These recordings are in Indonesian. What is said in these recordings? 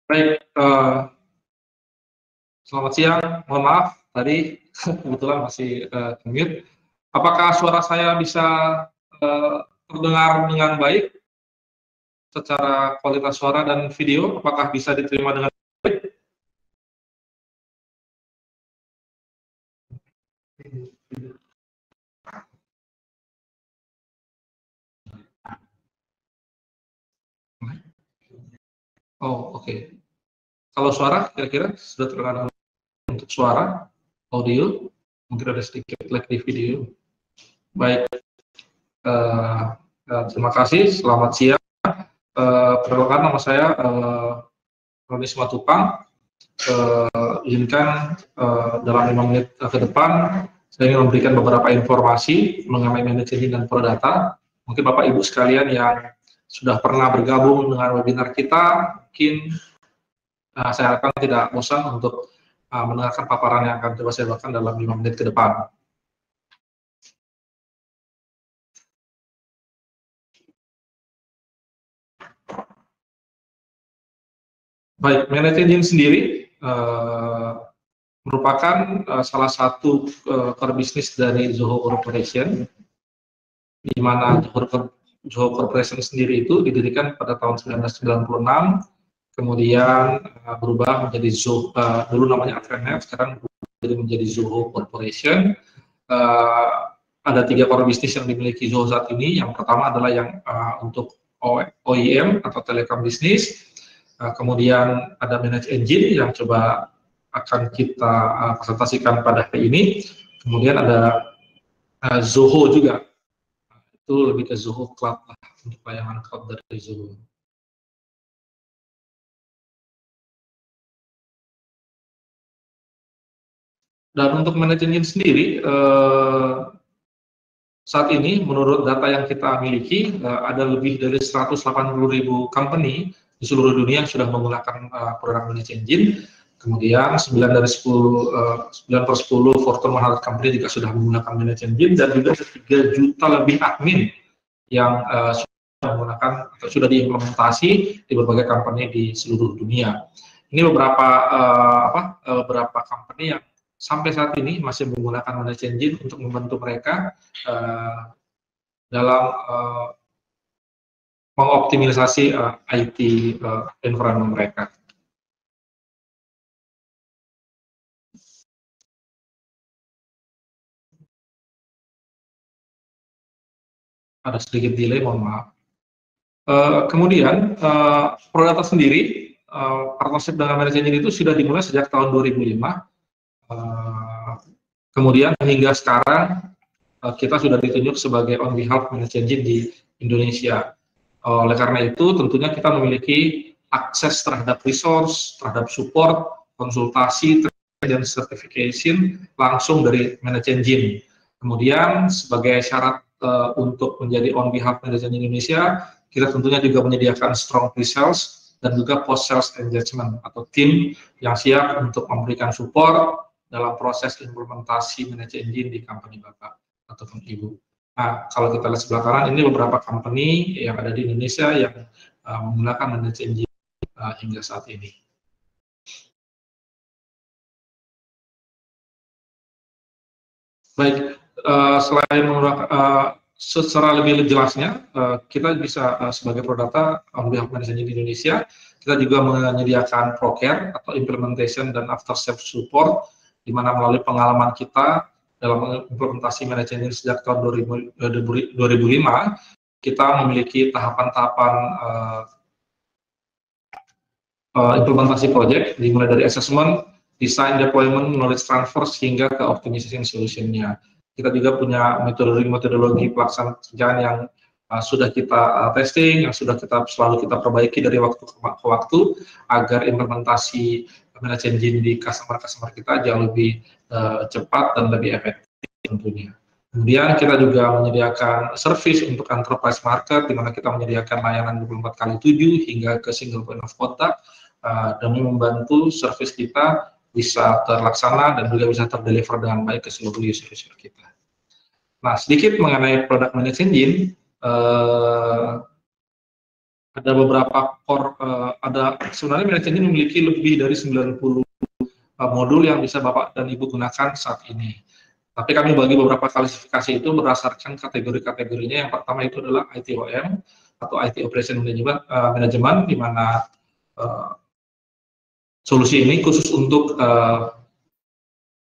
Baik, selamat siang. Mohon maaf, tadi kebetulan masih mute. Apakah suara saya bisa terdengar dengan baik secara kualitas suara dan video? Apakah bisa diterima dengan baik? Oh, oke. Kalau suara, kira-kira sudah terdengar untuk suara, audio, mungkin ada sedikit lag di video. Baik, terima kasih. Selamat siang. Perkenalkan, nama saya Roni Simatupang. Izinkan dalam 5 menit ke depan saya ingin memberikan beberapa informasi mengenai manajemen dan prodata. Mungkin Bapak Ibu sekalian yang sudah pernah bergabung dengan webinar kita, mungkin saya harapkan tidak bosan untuk mendengarkan paparan yang akan coba saya bawakan dalam 5 menit ke depan. Baik, manajemen sendiri merupakan salah satu core bisnis dari Zoho Corporation, di mana Zoho Corporation sendiri itu didirikan pada tahun 1996, kemudian berubah menjadi Zoho, dulu namanya Atranet, sekarang menjadi Zoho Corporation. Ada 3 core bisnis yang dimiliki Zoho saat ini. Yang pertama adalah yang untuk OEM atau telecom bisnis, kemudian ada Manage Engine yang coba akan kita presentasikan pada hari ini, kemudian ada Zoho juga, itu lebih ke Zoho Cloud lah, untuk layanan cloud dari Zoho. Dan untuk manajemen sendiri, saat ini menurut data yang kita miliki, ada lebih dari 180.000 company di seluruh dunia yang sudah menggunakan produk Manage Engine. Kemudian 9 per 10 Fortune 100 company juga sudah menggunakan Manage Engine, dan juga 3 juta lebih admin yang sudah menggunakan atau sudah diimplementasi di berbagai company di seluruh dunia. Ini beberapa company yang sampai saat ini masih menggunakan Manage Engine untuk membantu mereka dalam mengoptimalisasi IT environment mereka. Ada sedikit delay, mohon maaf. Kemudian Prodata sendiri, partnership dengan Manage Engine itu sudah dimulai sejak tahun 2005. Kemudian hingga sekarang kita sudah ditunjuk sebagai on behalf Manage Engine di Indonesia. Oleh karena itu tentunya kita memiliki akses terhadap resource, terhadap support, konsultasi, dan certification langsung dari Manage Engine. Kemudian sebagai syarat untuk menjadi on behalf Manage Engine Indonesia, kita tentunya juga menyediakan strong pre-sales dan juga post-sales engagement atau tim yang siap untuk memberikan support dalam proses implementasi Manage Engine di company Bapak ataupun Ibu. Nah, kalau kita lihat sebelah kanan, ini beberapa company yang ada di Indonesia yang menggunakan Manage Engine hingga saat ini. Baik, selain secara lebih jelasnya, kita bisa sebagai Prodata on behalf Manage Engine di Indonesia, kita juga menyediakan ProCare atau Implementation dan After Sales Support, di mana melalui pengalaman kita dalam implementasi Manage Engine sejak tahun 2005, kita memiliki tahapan-tahapan implementasi project, dimulai dari assessment, design, deployment, knowledge transfer, hingga ke optimization solution-nya. Kita juga punya metodologi pelaksanaan kerjaan yang sudah kita testing, yang sudah selalu kita perbaiki dari waktu ke waktu, agar implementasi Manage Engine di customer kita jauh lebih cepat dan lebih efektif tentunya. Kemudian kita juga menyediakan service untuk enterprise market, di mana kita menyediakan layanan 24x7 hingga ke single point of contact, demi membantu service kita bisa terlaksana dan juga bisa terdeliver dengan baik ke seluruh user-user kita. Nah, sedikit mengenai produk Manage Engine. ada beberapa core, sebenarnya Manage Engine memiliki lebih dari 90 modul yang bisa Bapak dan Ibu gunakan saat ini. Tapi kami bagi beberapa klasifikasi itu berdasarkan kategori-kategorinya. Yang pertama itu adalah ITOM atau IT Operation Management, di mana solusi ini khusus untuk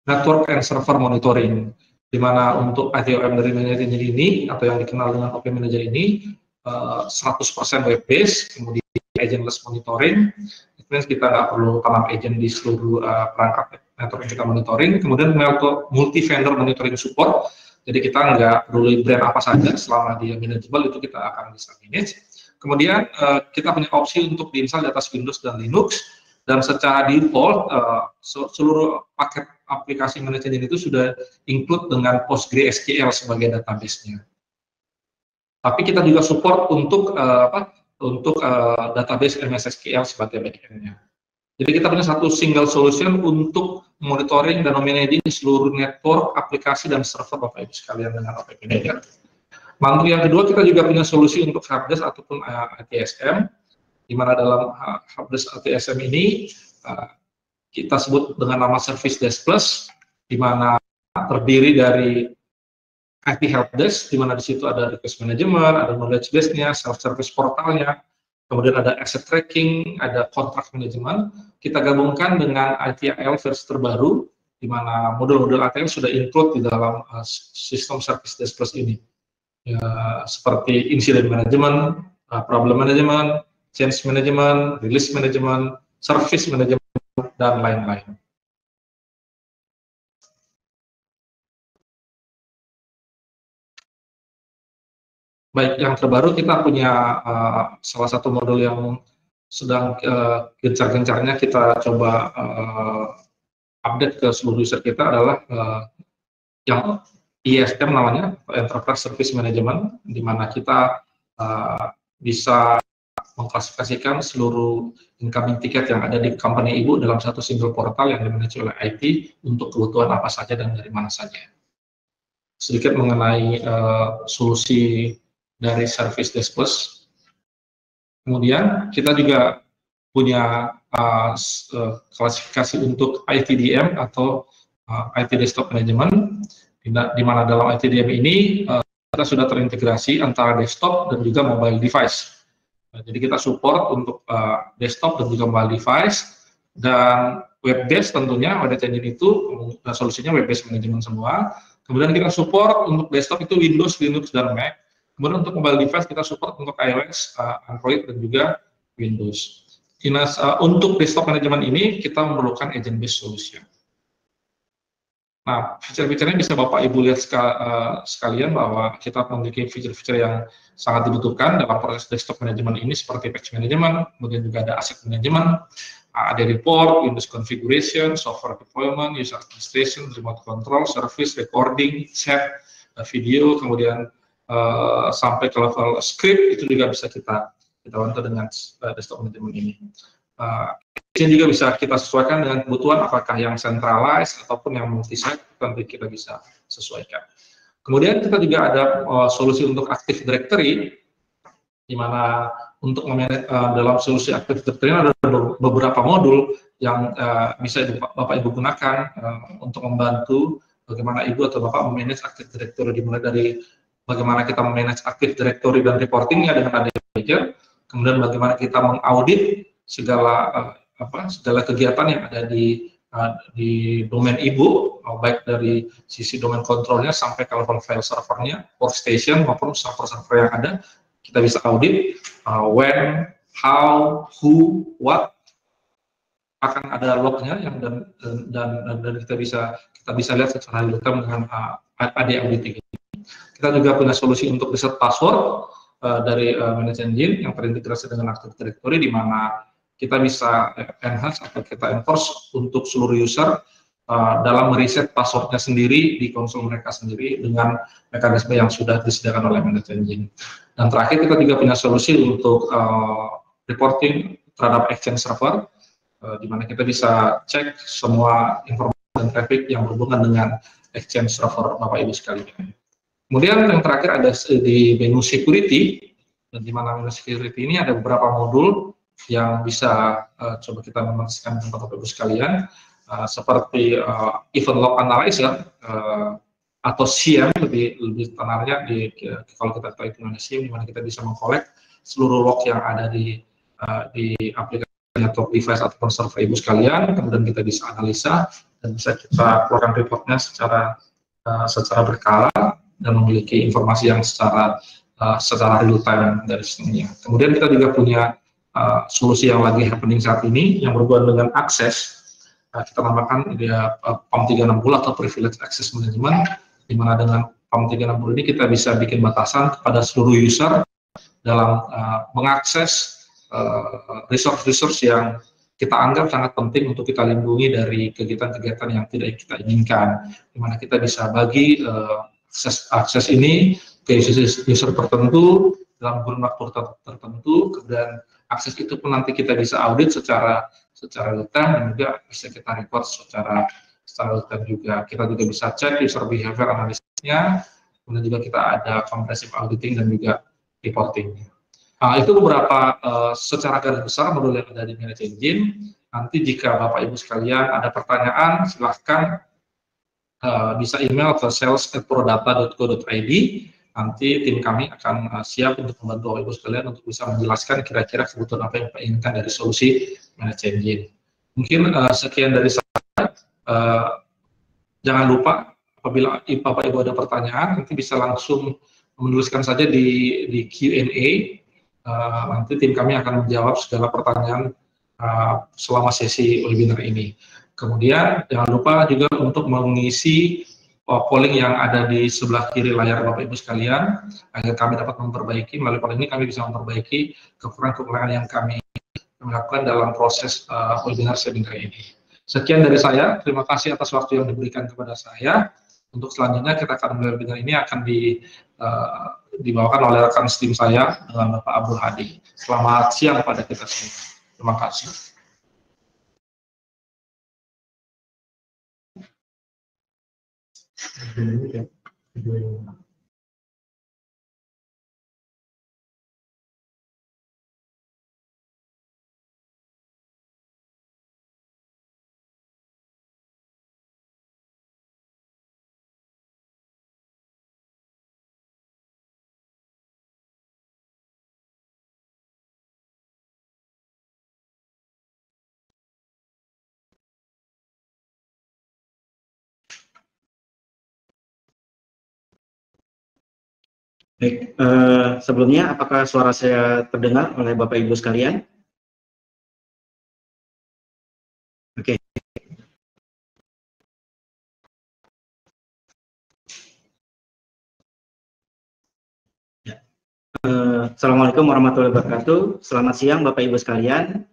network and server monitoring, di mana untuk ITOM dari Manage Engine ini atau yang dikenal dengan OP Manager ini 100% web based, kemudian agentless monitoring. Itu kita nggak perlu tanam agent di seluruh perangkat network yang kita monitoring. Kemudian multi vendor monitoring support, jadi kita nggak perlu brand apa saja, selama dia manageable itu kita akan bisa manage. Kemudian kita punya opsi untuk diinstal di atas Windows dan Linux, dan secara default seluruh paket aplikasi Manage Engine itu sudah include dengan PostgreSQL sebagai database-nya. Tapi kita juga support untuk database MS SQL sebagai backend-nya. Jadi kita punya satu single solution untuk monitoring dan managing seluruh network, aplikasi, dan server Bapak Ibu sekalian dengan OP Manager. Lalu yang kedua, kita juga punya solusi untuk helpdesk ataupun ITSM, di mana dalam helpdesk ITSM ini kita sebut dengan nama Service Desk Plus, di mana terdiri dari IT Helpdesk, di mana di situ ada request management, ada knowledge base-nya, self-service portalnya, kemudian ada asset tracking, ada contract management. Kita gabungkan dengan ITIL versi terbaru, di mana modul-modul ITIL sudah include di dalam sistem Service Desk Plus ini. Ya, seperti incident management, problem management, change management, release management, service management, dan lain-lain. Baik, yang terbaru kita punya salah satu modul yang sedang gencar-gencarnya kita coba update ke seluruh user kita adalah yang ISM namanya, Enterprise Service Management, di mana kita bisa mengklasifikasikan seluruh incoming tiket yang ada di company ibu dalam satu single portal yang dimanage oleh IT untuk kebutuhan apa saja dan dari mana saja. Sedikit mengenai solusi dari Service Desk Plus. Kemudian kita juga punya klasifikasi untuk ITDM atau IT Desktop Management, di mana dalam ITDM ini kita sudah terintegrasi antara desktop dan juga mobile device. Jadi kita support untuk desktop dan juga mobile device, dan web based tentunya Manage Engine itu solusinya web based management semua. Kemudian kita support untuk desktop itu Windows, Linux, dan Mac. Kemudian untuk mobile device kita support untuk iOS, Android, dan juga Windows. Untuk desktop management ini kita memerlukan agent-based solution. Nah, fitur-fiturnya bisa Bapak Ibu lihat sekalian bahwa kita memiliki fitur-fitur yang sangat dibutuhkan dalam proses desktop management ini, seperti patch management, kemudian juga ada asset management, ada report, Windows configuration, software deployment, user administration, remote control, service, recording, chat, video, kemudian sampai ke level script itu juga bisa kita bantu dengan desktop management ini. Ini juga bisa kita sesuaikan dengan kebutuhan, apakah yang centralized ataupun yang multi-site, nanti kita bisa sesuaikan. Kemudian kita juga ada solusi untuk Active Directory, di mana untuk dalam solusi Active Directory ada beberapa modul yang bisa Bapak Ibu gunakan untuk membantu bagaimana Ibu atau Bapak memanage Active Directory, dimulai dari bagaimana kita memanage Active Directory dan reportingnya dengan AD Manager, kemudian bagaimana kita mengaudit segala kegiatan yang ada di domain ibu, baik dari sisi domain kontrolnya sampai ke level file servernya, workstation maupun server-server yang ada, kita bisa audit when, how, who, what, akan ada lognya yang dan kita bisa lihat secara real time dengan AD auditing. Kita juga punya solusi untuk reset password dari Manage Engine yang terintegrasi dengan Active Directory, di mana kita bisa enhance atau kita enforce untuk seluruh user dalam mereset passwordnya sendiri di konsol mereka sendiri dengan mekanisme yang sudah disediakan oleh Manage Engine. Dan terakhir kita juga punya solusi untuk reporting terhadap Exchange server, di mana kita bisa cek semua informasi dan traffic yang berhubungan dengan Exchange server Bapak Ibu sekalian. Kemudian yang terakhir ada di menu security, Dan di Manamino Security ini ada beberapa modul yang bisa coba kita demonstrasikan dengan Bapak Ibu sekalian, seperti event log analyzer atau SIEM lebih tenarnya kalau kita tahu itu SIEM, di mana kita bisa mengkolek seluruh log yang ada di aplikasi network device ataupun server Ibu sekalian, kemudian kita bisa analisa dan bisa kita keluarkan reportnya secara berkala dan memiliki informasi yang secara real time dari sistemnya. Kemudian kita juga punya solusi yang lagi happening saat ini yang berhubungan dengan akses. Kita namakan dia PAM 360 atau Privilege Access Management, di mana dengan PAM 360 ini kita bisa bikin batasan kepada seluruh user dalam mengakses resource-resource yang kita anggap sangat penting untuk kita lindungi dari kegiatan-kegiatan yang tidak kita inginkan, di mana kita bisa bagi akses ini ke user tertentu dalam kurun waktu tertentu, kemudian akses itu pun nanti kita bisa audit secara real time dan juga bisa kita report secara real time juga. Kita juga bisa cek user behavior analisisnya, kemudian juga kita ada comprehensive auditing dan juga reporting. Itu beberapa secara garis besar modul yang ada di Manage Engine. Nanti jika Bapak Ibu sekalian ada pertanyaan, silahkan bisa email ke sales@prodata.co.id. Nanti tim kami akan siap untuk membantu Bapak Ibu sekalian untuk bisa menjelaskan kira-kira kebutuhan apa yang Bapak inginkan dari solusi Manage Engine. Mungkin sekian dari saya. Jangan lupa apabila Bapak Ibu ada pertanyaan, nanti bisa langsung menuliskan saja di Q&A. Nanti tim kami akan menjawab segala pertanyaan selama sesi webinar ini. Kemudian jangan lupa juga untuk mengisi polling yang ada di sebelah kiri layar Bapak Ibu sekalian, agar kami dapat memperbaiki, melalui polling ini kami bisa memperbaiki kekurangan-kekurangan yang kami lakukan dalam proses webinar ini. Sekian dari saya, terima kasih atas waktu yang diberikan kepada saya. Untuk selanjutnya webinar ini akan dibawakan oleh rekan tim saya dengan Bapak Abdul Hadi. Selamat siang pada kita semua. Terima kasih. Baik, sebelumnya apakah suara saya terdengar oleh Bapak Ibu sekalian? Oke. Ya. Assalamualaikum warahmatullahi wabarakatuh. Selamat siang Bapak Ibu sekalian.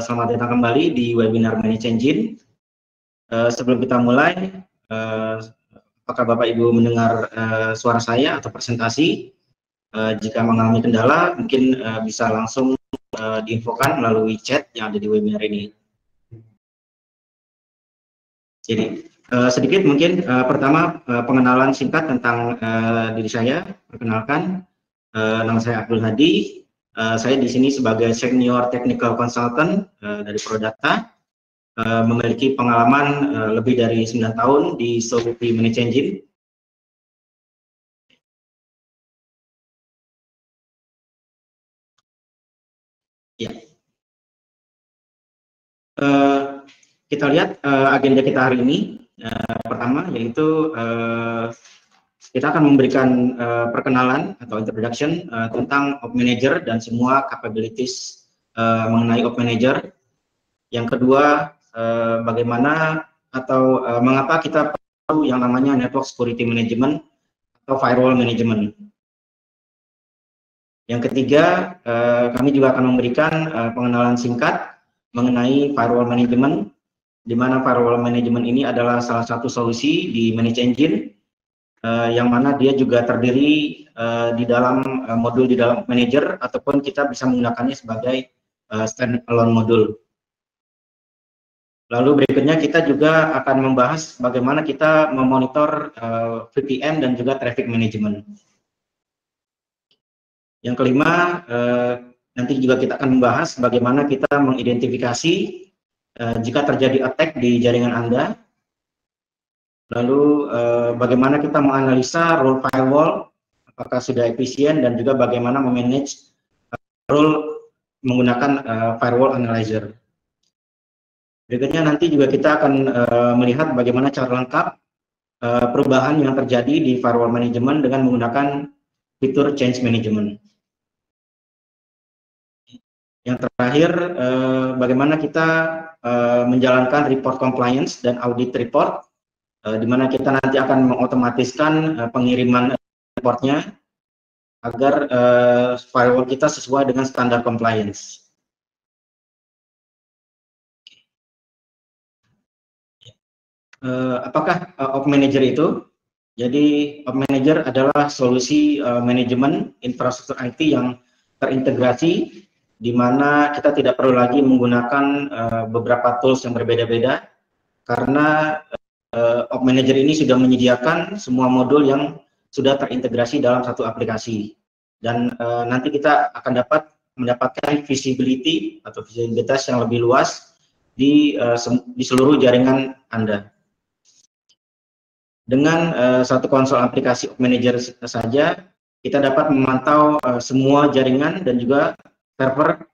Selamat datang kembali di webinar Manage Engine. Sebelum kita mulai, apakah Bapak Ibu mendengar suara saya atau presentasi? Jika mengalami kendala, mungkin bisa langsung diinfokan melalui chat yang ada di webinar ini. Jadi sedikit mungkin pertama pengenalan singkat tentang diri saya. Perkenalkan, nama saya Abdul Hadi. Saya di sini sebagai Senior Technical Consultant dari Prodata. Memiliki pengalaman lebih dari 9 tahun di solusi Manage Engine. Ya. Kita lihat agenda kita hari ini. Pertama yaitu kita akan memberikan perkenalan atau introduction tentang Op Manager dan semua capabilities mengenai Op Manager. Yang kedua, bagaimana atau mengapa kita perlu yang namanya Network Security Management atau Firewall Management. Yang ketiga, kami juga akan memberikan pengenalan singkat mengenai Firewall Management, di mana Firewall Management ini adalah salah satu solusi di Manage Engine, yang mana dia juga terdiri di dalam modul di dalam Manager, ataupun kita bisa menggunakannya sebagai standalone modul. Lalu berikutnya kita juga akan membahas bagaimana kita memonitor VPN dan juga traffic management. Yang kelima, nanti juga kita akan membahas bagaimana kita mengidentifikasi jika terjadi attack di jaringan Anda. Lalu bagaimana kita menganalisa role firewall, apakah sudah efisien, dan juga bagaimana memanage role menggunakan firewall analyzer. Berikutnya nanti juga kita akan melihat bagaimana cara lengkap perubahan yang terjadi di firewall management dengan menggunakan fitur change management. Yang terakhir, bagaimana kita menjalankan report compliance dan audit report, di mana kita nanti akan mengotomatiskan pengiriman reportnya agar firewall kita sesuai dengan standar compliance. Apakah Op Manager itu? Jadi Op Manager adalah solusi manajemen infrastruktur IT yang terintegrasi, di mana kita tidak perlu lagi menggunakan beberapa tools yang berbeda-beda, karena Op Manager ini sudah menyediakan semua modul yang sudah terintegrasi dalam satu aplikasi. Dan nanti kita akan mendapatkan visibility atau visibilitas yang lebih luas di seluruh jaringan Anda. Dengan satu konsol aplikasi Op Manager saja, kita dapat memantau semua jaringan dan juga server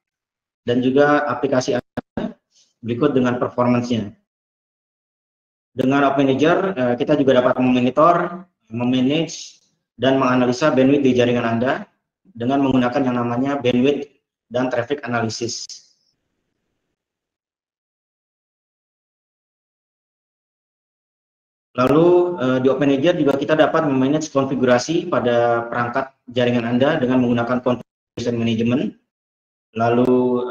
dan juga aplikasi Anda berikut dengan performance-nya. Dengan Op Manager, kita juga dapat memonitor, memanage, dan menganalisa bandwidth di jaringan Anda dengan menggunakan yang namanya bandwidth dan traffic analysis. Lalu di Op Manager juga kita dapat memanage konfigurasi pada perangkat jaringan Anda dengan menggunakan configuration management. Lalu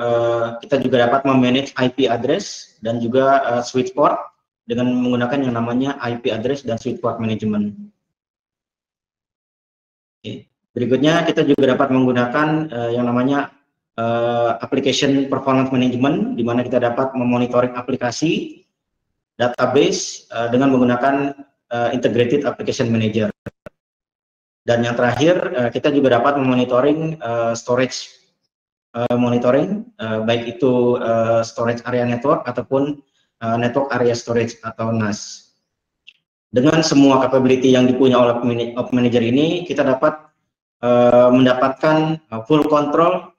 kita juga dapat memanage IP address dan juga switch port dengan menggunakan yang namanya IP address dan switch port management. Oke. Berikutnya kita juga dapat menggunakan yang namanya application performance management, di mana kita dapat memonitoring aplikasi, database dengan menggunakan integrated application manager. Dan yang terakhir, kita juga dapat memonitoring storage monitoring, baik itu storage area network ataupun network area storage atau NAS. Dengan semua capability yang dipunya oleh Op Manager ini, kita dapat mendapatkan full control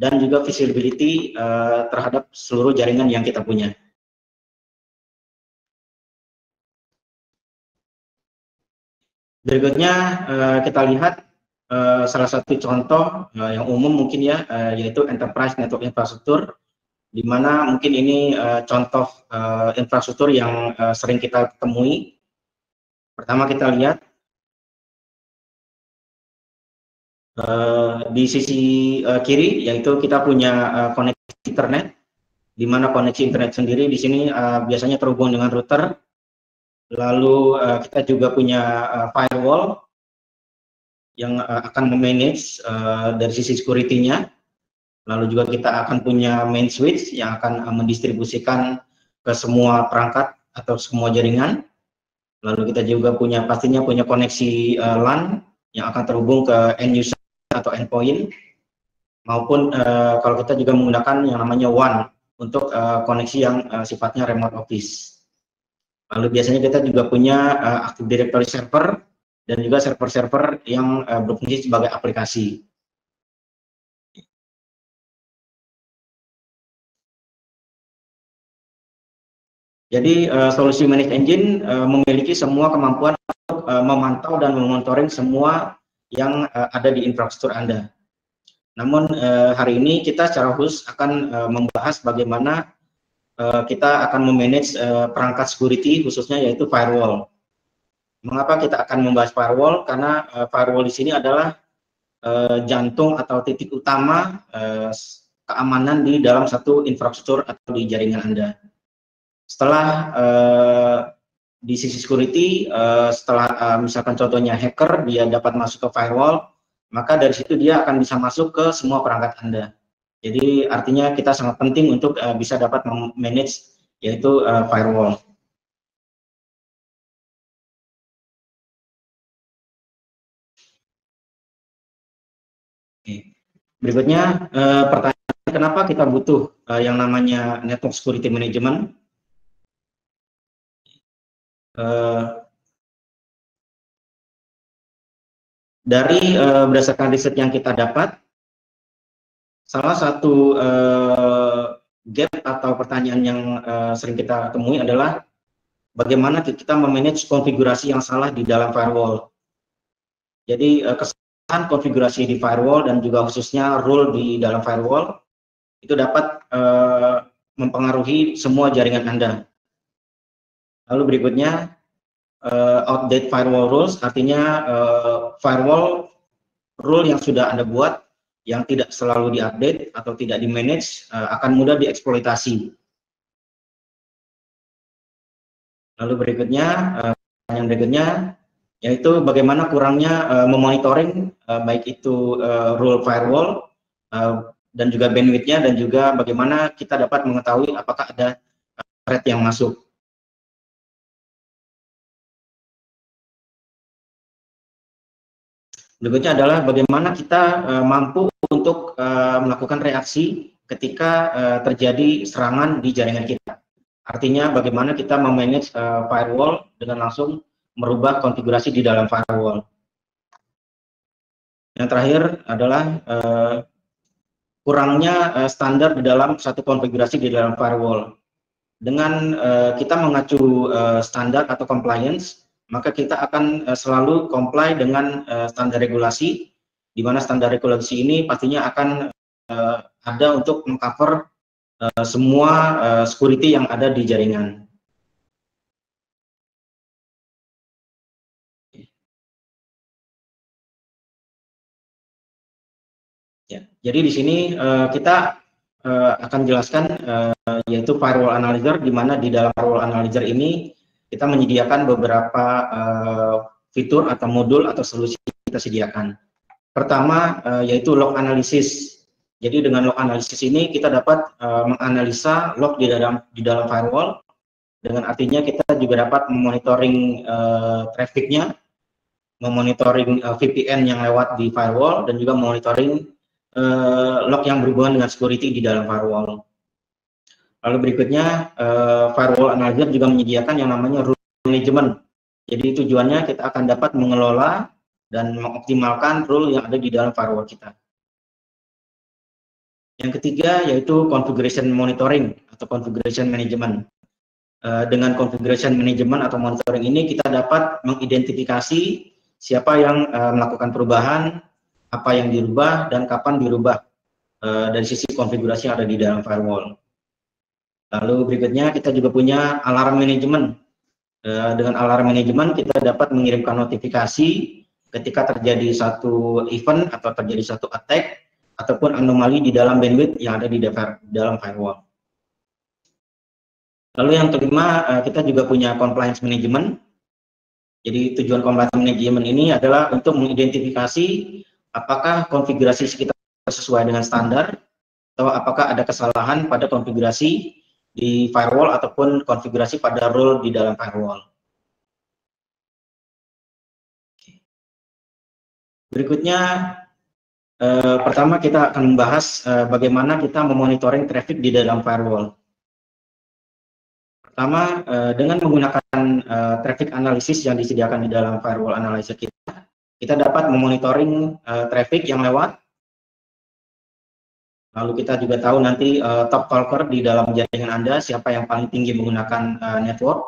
dan juga visibility terhadap seluruh jaringan yang kita punya. Berikutnya kita lihat salah satu contoh yang umum mungkin ya, yaitu enterprise network infrastruktur, di mana mungkin ini contoh infrastruktur yang sering kita temui. Pertama kita lihat di sisi kiri, yaitu kita punya koneksi internet, di mana koneksi internet sendiri di sini biasanya terhubung dengan router. Lalu kita juga punya firewall yang akan memanage dari sisi security-nya. Lalu juga kita akan punya main switch yang akan mendistribusikan ke semua perangkat atau semua jaringan. Lalu kita juga pastinya punya koneksi LAN yang akan terhubung ke end user atau endpoint, maupun kalau kita juga menggunakan yang namanya WAN untuk koneksi yang sifatnya remote office. Lalu biasanya kita juga punya Active Directory server dan juga server-server yang berfungsi sebagai aplikasi. Jadi solusi Managed Engine memiliki semua kemampuan untuk memantau dan memonitoring semua yang ada di infrastruktur Anda. Namun hari ini kita secara khusus akan membahas bagaimana kita akan memanage perangkat security, khususnya yaitu firewall. Mengapa kita akan membahas firewall? Karena firewall di sini adalah jantung atau titik utama keamanan di dalam satu infrastruktur atau di jaringan Anda. Setelah di sisi security, setelah misalkan contohnya hacker, dia dapat masuk ke firewall, maka dari situ dia akan bisa masuk ke semua perangkat Anda. Jadi artinya kita sangat penting untuk bisa dapat memanage yaitu firewall. Berikutnya pertanyaan, kenapa kita butuh yang namanya network security management? Dari berdasarkan riset yang kita dapat, salah satu gap atau pertanyaan yang sering kita temui adalah bagaimana kita memanage konfigurasi yang salah di dalam firewall. Jadi kesalahan konfigurasi di firewall dan juga khususnya rule di dalam firewall itu dapat mempengaruhi semua jaringan Anda. Lalu berikutnya outdated firewall rules, artinya firewall rule yang sudah Anda buat yang tidak selalu diupdate atau tidak dimanage akan mudah dieksploitasi. Lalu berikutnya, yang berikutnya yaitu bagaimana kurangnya memonitoring baik itu rule firewall dan juga bandwidth-nya, dan juga bagaimana kita dapat mengetahui apakah ada threat yang masuk. Berikutnya adalah bagaimana kita mampu untuk melakukan reaksi ketika terjadi serangan di jaringan kita. Artinya bagaimana kita memanage firewall dengan langsung merubah konfigurasi di dalam firewall. Yang terakhir adalah kurangnya standar di dalam satu konfigurasi di dalam firewall. Dengan kita mengacu standar atau compliance, maka kita akan selalu comply dengan standar regulasi, di mana standar regulasi ini pastinya akan ada untuk mengcover semua security yang ada di jaringan. Ya, jadi di sini kita akan jelaskan yaitu firewall analyzer, di mana di dalam firewall analyzer ini kita menyediakan beberapa fitur atau modul atau solusi yang kita sediakan. Pertama yaitu log analysis. Jadi dengan log analysis ini kita dapat menganalisa log di dalam firewall, dengan artinya kita juga dapat memonitoring trafficnya, memonitoring VPN yang lewat di firewall, dan juga monitoring log yang berhubungan dengan security di dalam firewall. Lalu berikutnya, firewall analyzer juga menyediakan yang namanya rule management. Jadi tujuannya kita akan dapat mengelola dan mengoptimalkan rule yang ada di dalam firewall kita. Yang ketiga yaitu configuration monitoring atau configuration management. Dengan configuration management atau monitoring ini kita dapat mengidentifikasi siapa yang melakukan perubahan, apa yang dirubah, dan kapan dirubah dari sisi konfigurasi yang ada di dalam firewall. Lalu berikutnya kita juga punya alarm management. Dengan alarm management kita dapat mengirimkan notifikasi ketika terjadi satu event atau terjadi satu attack ataupun anomali di dalam bandwidth yang ada di dalam firewall. Lalu yang kelima, kita juga punya compliance management. Jadi tujuan compliance management ini adalah untuk mengidentifikasi apakah konfigurasi kita sesuai dengan standar, atau apakah ada kesalahan pada konfigurasi di firewall ataupun konfigurasi pada rule di dalam firewall. Berikutnya, pertama kita akan membahas bagaimana kita memonitoring traffic di dalam firewall. Pertama, dengan menggunakan traffic analysis yang disediakan di dalam firewall analyzer kita dapat memonitoring traffic yang lewat. Lalu kita juga tahu nanti top talker di dalam jaringan Anda, siapa yang paling tinggi menggunakan network.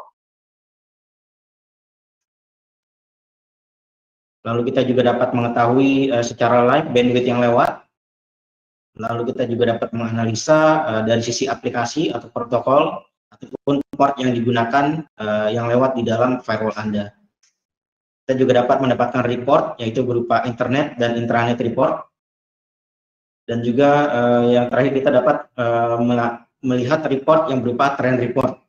Lalu kita juga dapat mengetahui secara live bandwidth yang lewat. Lalu kita juga dapat menganalisa dari sisi aplikasi atau protokol ataupun port yang digunakan yang lewat di dalam firewall Anda. Kita juga dapat mendapatkan report, yaitu berupa internet dan intranet report. Dan juga yang terakhir kita dapat melihat report yang berupa trend report.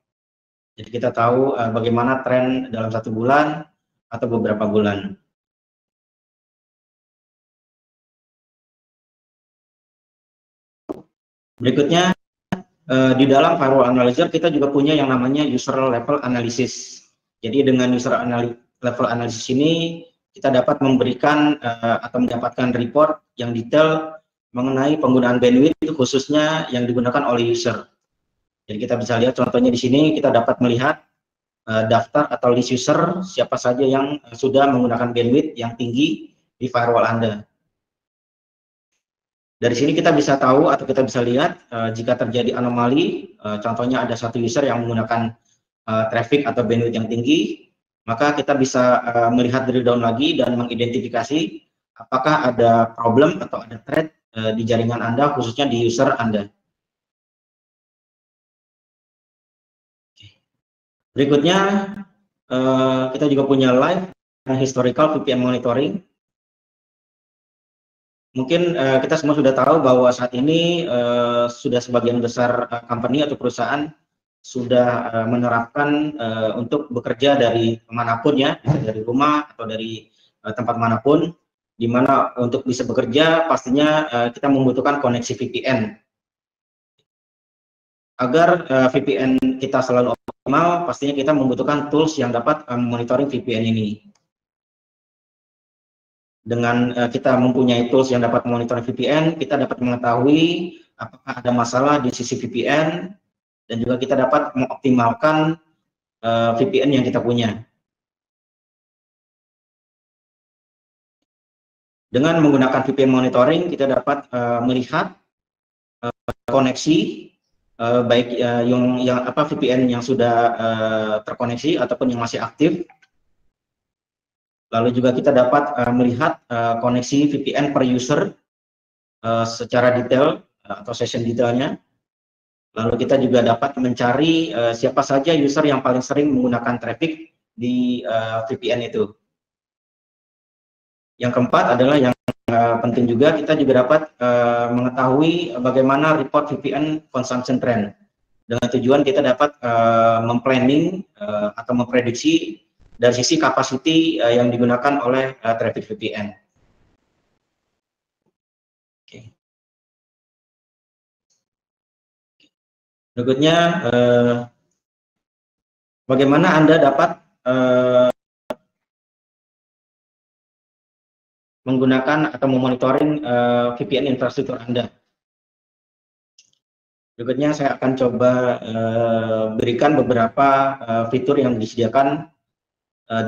Jadi kita tahu bagaimana tren dalam 1 bulan atau beberapa bulan. Berikutnya, di dalam firewall analyzer kita juga punya yang namanya user level analysis. Jadi dengan user level analysis ini kita dapat memberikan atau mendapatkan report yang detail mengenai penggunaan bandwidth khususnya yang digunakan oleh user. Jadi kita bisa lihat contohnya di sini, kita dapat melihat daftar atau list user siapa saja yang sudah menggunakan bandwidth yang tinggi di firewall Anda. Dari sini kita bisa tahu atau kita bisa lihat jika terjadi anomali, contohnya ada satu user yang menggunakan traffic atau bandwidth yang tinggi, maka kita bisa melihat drill down lagi dan mengidentifikasi apakah ada problem atau ada threat di jaringan Anda, khususnya di user Anda. Berikutnya, kita juga punya live historical VPN monitoring. Mungkin kita semua sudah tahu bahwa saat ini sudah sebagian besar company atau perusahaan sudah menerapkan untuk bekerja dari manapun ya, dari rumah atau dari tempat manapun, di mana untuk bisa bekerja pastinya kita membutuhkan koneksi VPN. Agar VPN kita selalu optimal, pastinya kita membutuhkan tools yang dapat monitoring VPN ini. Dengan kita mempunyai tools yang dapat monitoring VPN, kita dapat mengetahui apakah ada masalah di sisi VPN, dan juga kita dapat mengoptimalkan VPN yang kita punya. Dengan menggunakan VPN monitoring, kita dapat melihat koneksi baik VPN yang sudah terkoneksi ataupun yang masih aktif. Lalu juga kita dapat melihat koneksi VPN per user secara detail atau session detailnya. Lalu kita juga dapat mencari siapa saja user yang paling sering menggunakan traffic di VPN itu. Yang keempat adalah yang penting juga, kita juga dapat mengetahui bagaimana report VPN consumption trend. Dengan tujuan kita dapat memplanning atau memprediksi dari sisi capacity yang digunakan oleh traffic VPN. Berikutnya, bagaimana Anda dapat menggunakan atau memonitoring VPN infrastruktur Anda. Berikutnya saya akan coba berikan beberapa fitur yang disediakan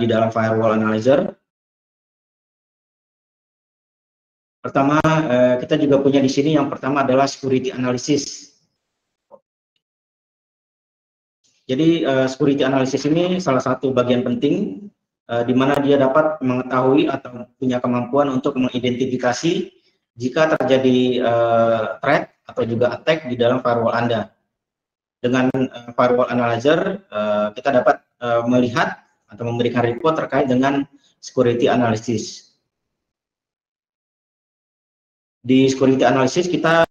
di dalam Firewall Analyzer. Pertama, kita juga punya di sini, yang pertama adalah Security Analysis. Jadi security analysis ini salah satu bagian penting di mana dia dapat mengetahui atau punya kemampuan untuk mengidentifikasi jika terjadi threat atau juga attack di dalam firewall Anda. Dengan Firewall Analyzer kita dapat melihat atau memberikan report terkait dengan security analysis. Di security analysis kita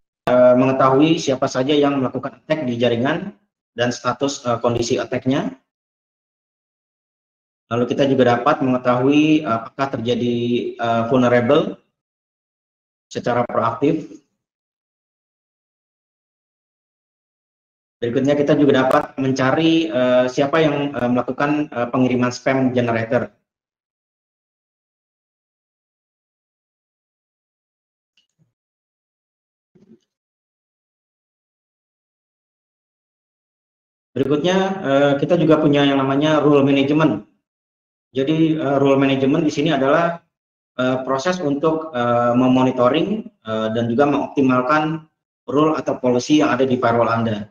mengetahui siapa saja yang melakukan attack di jaringan dan status kondisi attack-nya. Lalu kita juga dapat mengetahui apakah terjadi vulnerable secara proaktif. Berikutnya kita juga dapat mencari siapa yang melakukan pengiriman spam generator. Berikutnya kita juga punya yang namanya rule management. Jadi rule management di sini adalah proses untuk memonitoring dan juga mengoptimalkan rule atau policy yang ada di firewall Anda.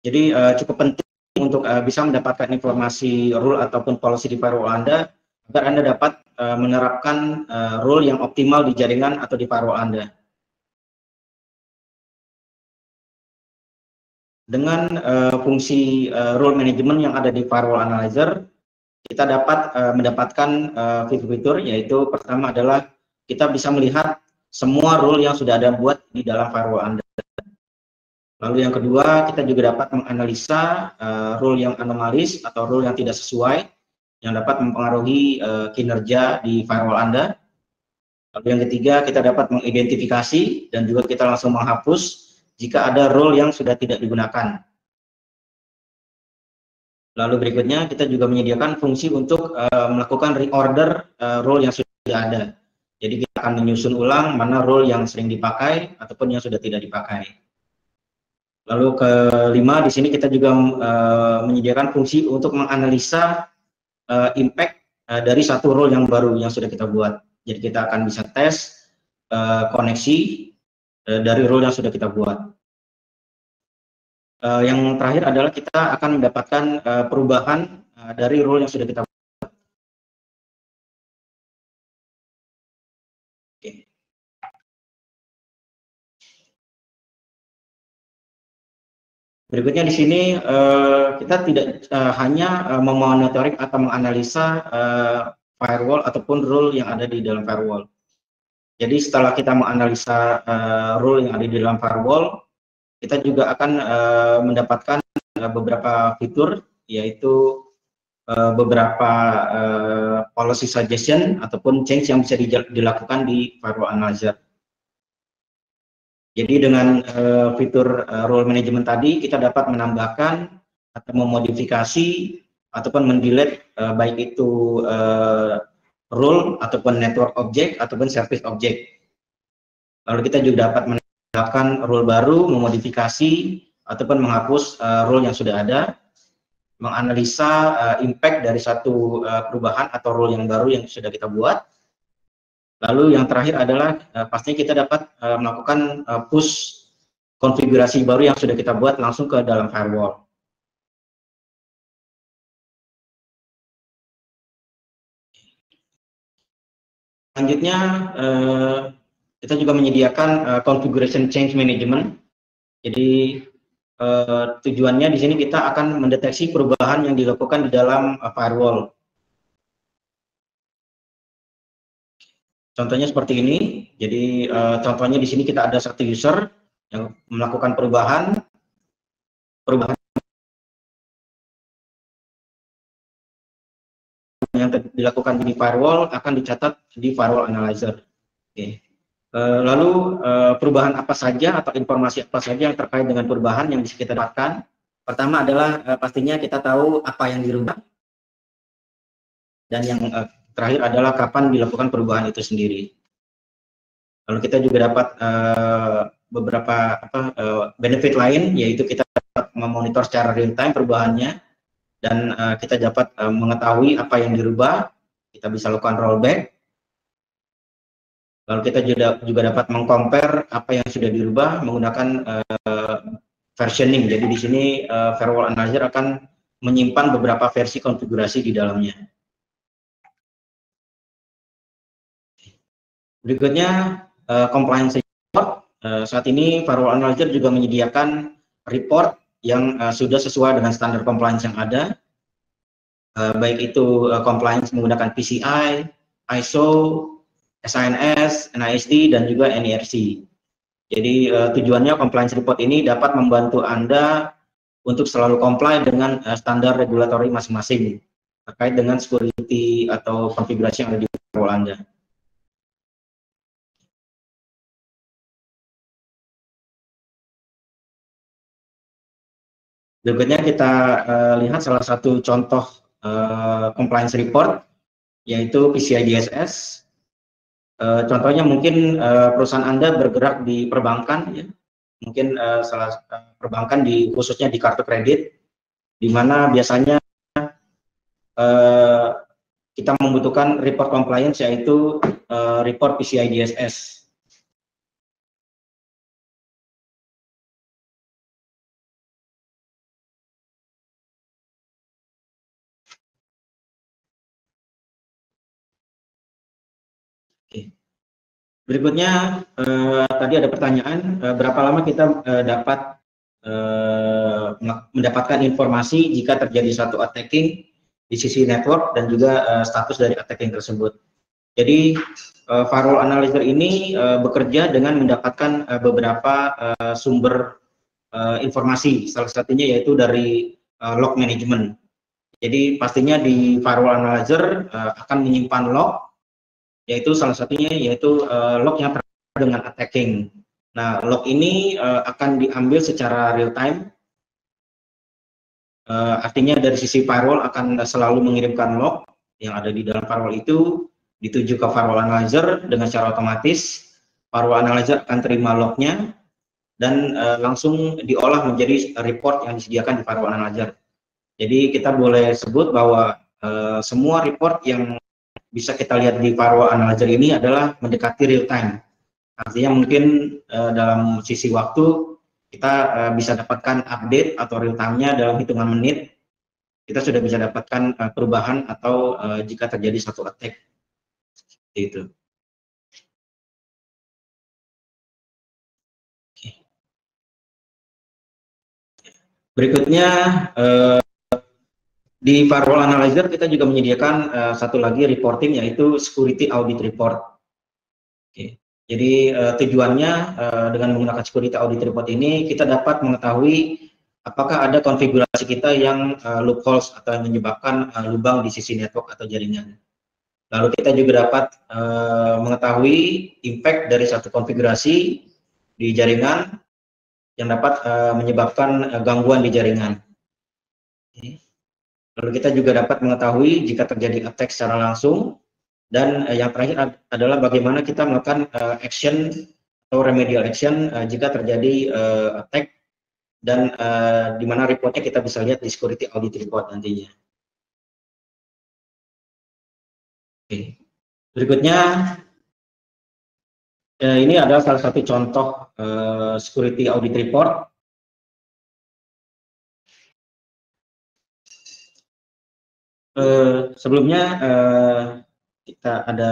Jadi cukup penting untuk bisa mendapatkan informasi rule ataupun policy di firewall Anda, agar Anda dapat menerapkan rule yang optimal di jaringan atau di firewall Anda. Dengan fungsi rule management yang ada di Firewall Analyzer, kita dapat mendapatkan fitur-fitur, yaitu pertama adalah kita bisa melihat semua rule yang sudah ada buat di dalam firewall Anda. Lalu yang kedua, kita juga dapat menganalisa rule yang anomalis atau rule yang tidak sesuai, yang dapat mempengaruhi kinerja di firewall Anda. Lalu yang ketiga, kita dapat mengidentifikasi dan juga kita langsung menghapus jika ada rule yang sudah tidak digunakan. Lalu berikutnya kita juga menyediakan fungsi untuk melakukan reorder role yang sudah ada. Jadi kita akan menyusun ulang mana role yang sering dipakai ataupun yang sudah tidak dipakai. Lalu kelima, di sini kita juga menyediakan fungsi untuk menganalisa impact dari satu role yang baru yang sudah kita buat. Jadi kita akan bisa tes koneksi dari role yang sudah kita buat. Yang terakhir adalah kita akan mendapatkan perubahan dari role yang sudah kita buat. Oke. Berikutnya di sini kita tidak hanya memonitoring atau menganalisa firewall ataupun role yang ada di dalam firewall. Jadi setelah kita menganalisa role yang ada di dalam firewall, kita juga akan mendapatkan beberapa fitur, yaitu beberapa policy suggestion ataupun change yang bisa dilakukan di firewall analyzer. Jadi dengan fitur role management tadi, kita dapat menambahkan atau memodifikasi ataupun mendelete baik itu role ataupun network object ataupun service object. Lalu kita juga dapat menambahkan role baru, memodifikasi ataupun menghapus role yang sudah ada, menganalisa impact dari satu perubahan atau role yang baru yang sudah kita buat. Lalu yang terakhir adalah pastinya kita dapat melakukan push konfigurasi baru yang sudah kita buat langsung ke dalam firewall. Selanjutnya kita juga menyediakan configuration change management. Jadi tujuannya di sini kita akan mendeteksi perubahan yang dilakukan di dalam firewall. Contohnya seperti ini. Jadi contohnya di sini kita ada satu user yang melakukan perubahan yang dilakukan di firewall akan dicatat di firewall analyzer. Oke. Lalu perubahan apa saja atau informasi apa saja yang terkait dengan perubahan yang bisa kita dapatkan? Pertama adalah pastinya kita tahu apa yang dirubah, dan yang terakhir adalah kapan dilakukan perubahan itu sendiri. Lalu kita juga dapat beberapa benefit lain, yaitu kita dapat memonitor secara real time perubahannya, dan kita dapat mengetahui apa yang dirubah, kita bisa lakukan rollback. Lalu kita juga dapat mengcompare apa yang sudah dirubah menggunakan versioning. Jadi di sini firewall analyzer akan menyimpan beberapa versi konfigurasi di dalamnya. Berikutnya compliance report. Saat ini firewall analyzer juga menyediakan report yang sudah sesuai dengan standar compliance yang ada, baik itu compliance menggunakan PCI, ISO, SINS, NIST, dan juga NERC. Jadi tujuannya compliance report ini dapat membantu Anda untuk selalu comply dengan standar regulatory masing-masing terkait dengan security atau konfigurasi yang ada di firewall Anda. Berikutnya kita lihat salah satu contoh compliance report, yaitu PCI DSS. Contohnya mungkin perusahaan Anda bergerak di perbankan, ya. Mungkin salah perbankan khususnya di kartu kredit, di mana biasanya kita membutuhkan report compliance, yaitu report PCI DSS. Berikutnya tadi ada pertanyaan, berapa lama kita dapat mendapatkan informasi jika terjadi satu attacking di sisi network dan juga status dari attacking tersebut. Jadi firewall analyzer ini bekerja dengan mendapatkan beberapa sumber informasi, salah satunya yaitu dari log management. Jadi pastinya di firewall analyzer akan menyimpan log, yaitu salah satunya yaitu log yang terkait dengan attacking. Nah, log ini akan diambil secara real time Artinya dari sisi firewall akan selalu mengirimkan log yang ada di dalam firewall itu dituju ke firewall analyzer dengan secara otomatis. Firewall analyzer akan terima lognya dan langsung diolah menjadi report yang disediakan di firewall analyzer. Jadi kita boleh sebut bahwa semua report yang bisa kita lihat di firewall analyzer ini adalah mendekati real time. Artinya mungkin dalam sisi waktu kita bisa dapatkan update atau real time-nya dalam hitungan menit. Kita sudah bisa dapatkan perubahan atau jika terjadi satu attack. Itu. Berikutnya di firewall analyzer kita juga menyediakan satu lagi reporting yaitu security audit report. Oke. Jadi tujuannya dengan menggunakan security audit report ini kita dapat mengetahui apakah ada konfigurasi kita yang loopholes atau yang menyebabkan lubang di sisi network atau jaringan. Lalu kita juga dapat mengetahui impact dari satu konfigurasi di jaringan yang dapat menyebabkan gangguan di jaringan. Lalu kita juga dapat mengetahui jika terjadi attack secara langsung. Dan yang terakhir adalah bagaimana kita melakukan action atau remedial action jika terjadi attack dan di mana reportnya kita bisa lihat di security audit report nantinya. Oke. Berikutnya ini adalah salah satu contoh security audit report. Sebelumnya kita ada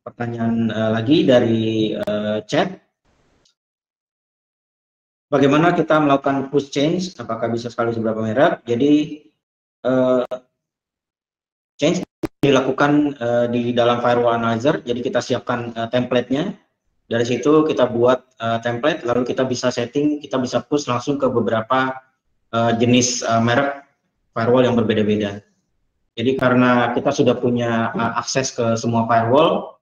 pertanyaan lagi dari chat. Bagaimana kita melakukan push change? Apakah bisa sekali beberapa merek? Jadi change dilakukan di dalam firewall analyzer. Jadi kita siapkan template-nya. Dari situ kita buat template, lalu kita bisa setting, kita bisa push langsung ke beberapa jenis merek firewall yang berbeda-beda. Jadi karena kita sudah punya akses ke semua firewall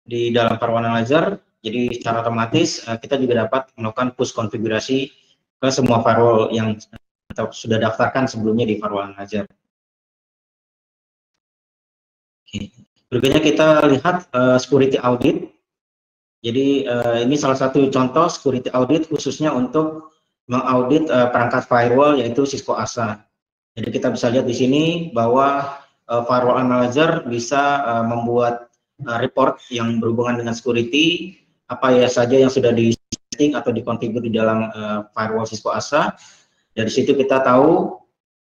di dalam firewall analyzer, jadi secara otomatis kita juga dapat melakukan push konfigurasi ke semua firewall yang sudah daftarkan sebelumnya di firewall analyzer. Oke. Berikutnya kita lihat security audit. Jadi ini salah satu contoh security audit khususnya untuk mengaudit perangkat firewall yaitu Cisco ASA. Jadi kita bisa lihat di sini bahwa firewall analyzer bisa membuat report yang berhubungan dengan security, apa ya saja yang sudah di setting atau dikonfigur di dalam firewall Cisco ASA. Dari situ kita tahu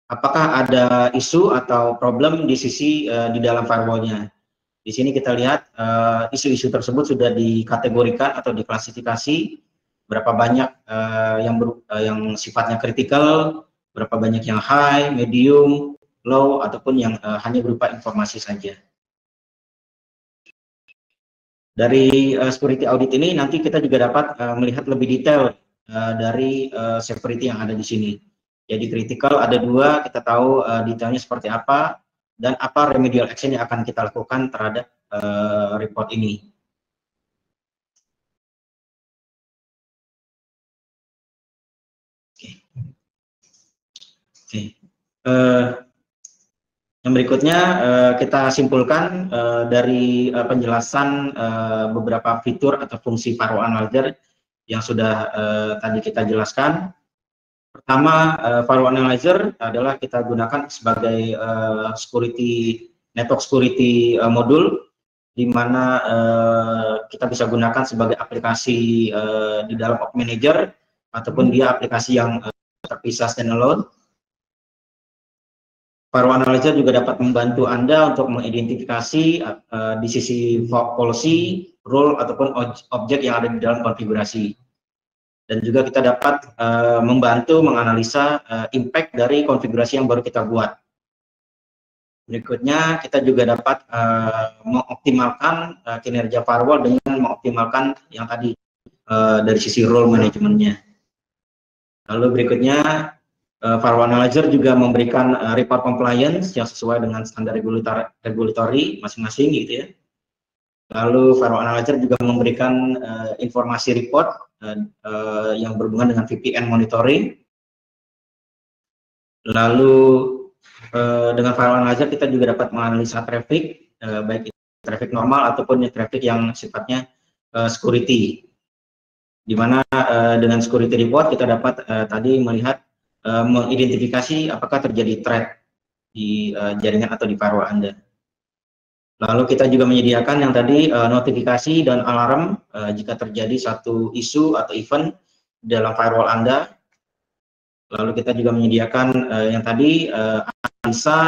apakah ada isu atau problem di sisi di dalam firewallnya. Di sini kita lihat isu-isu tersebut sudah dikategorikan atau diklasifikasi, berapa banyak yang sifatnya kritikal, berapa banyak yang high, medium, low, ataupun yang hanya berupa informasi saja. Dari security audit ini nanti kita juga dapat melihat lebih detail dari security yang ada di sini. Jadi critical ada dua, kita tahu detailnya seperti apa, dan apa remedial action yang akan kita lakukan terhadap report ini. Oke. Yang berikutnya kita simpulkan dari penjelasan beberapa fitur atau fungsi firewall analyzer yang sudah tadi kita jelaskan. Pertama, firewall analyzer adalah kita gunakan sebagai network security modul, di mana kita bisa gunakan sebagai aplikasi di dalam Op Manager ataupun dia aplikasi yang terpisah standalone. Firewall analyzer juga dapat membantu Anda untuk mengidentifikasi di sisi policy, role, ataupun objek yang ada di dalam konfigurasi. Dan juga kita dapat membantu menganalisa impact dari konfigurasi yang baru kita buat. Berikutnya, kita juga dapat mengoptimalkan kinerja firewall dengan mengoptimalkan yang tadi dari sisi role manajemennya. Lalu berikutnya, firewall analyzer juga memberikan report compliance yang sesuai dengan standar regulatory masing-masing gitu ya. Lalu firewall analyzer juga memberikan informasi report yang berhubungan dengan VPN monitoring. Lalu dengan firewall analyzer kita juga dapat menganalisa traffic, baik itu traffic normal ataupun traffic yang sifatnya security. Di mana dengan security report kita dapat tadi melihat mengidentifikasi apakah terjadi threat di jaringan atau di firewall Anda. Lalu kita juga menyediakan yang tadi notifikasi dan alarm jika terjadi satu isu atau event dalam firewall Anda. Lalu kita juga menyediakan yang tadi analisa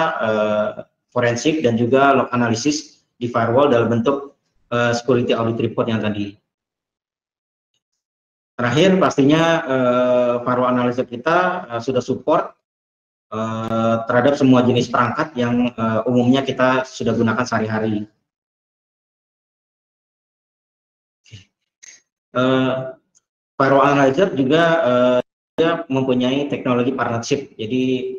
forensik dan juga log analisis di firewall dalam bentuk security audit report yang tadi. Terakhir pastinya firewall analyzer kita sudah support terhadap semua jenis perangkat yang umumnya kita sudah gunakan sehari-hari. Firewall analyzer juga mempunyai teknologi partnership. Jadi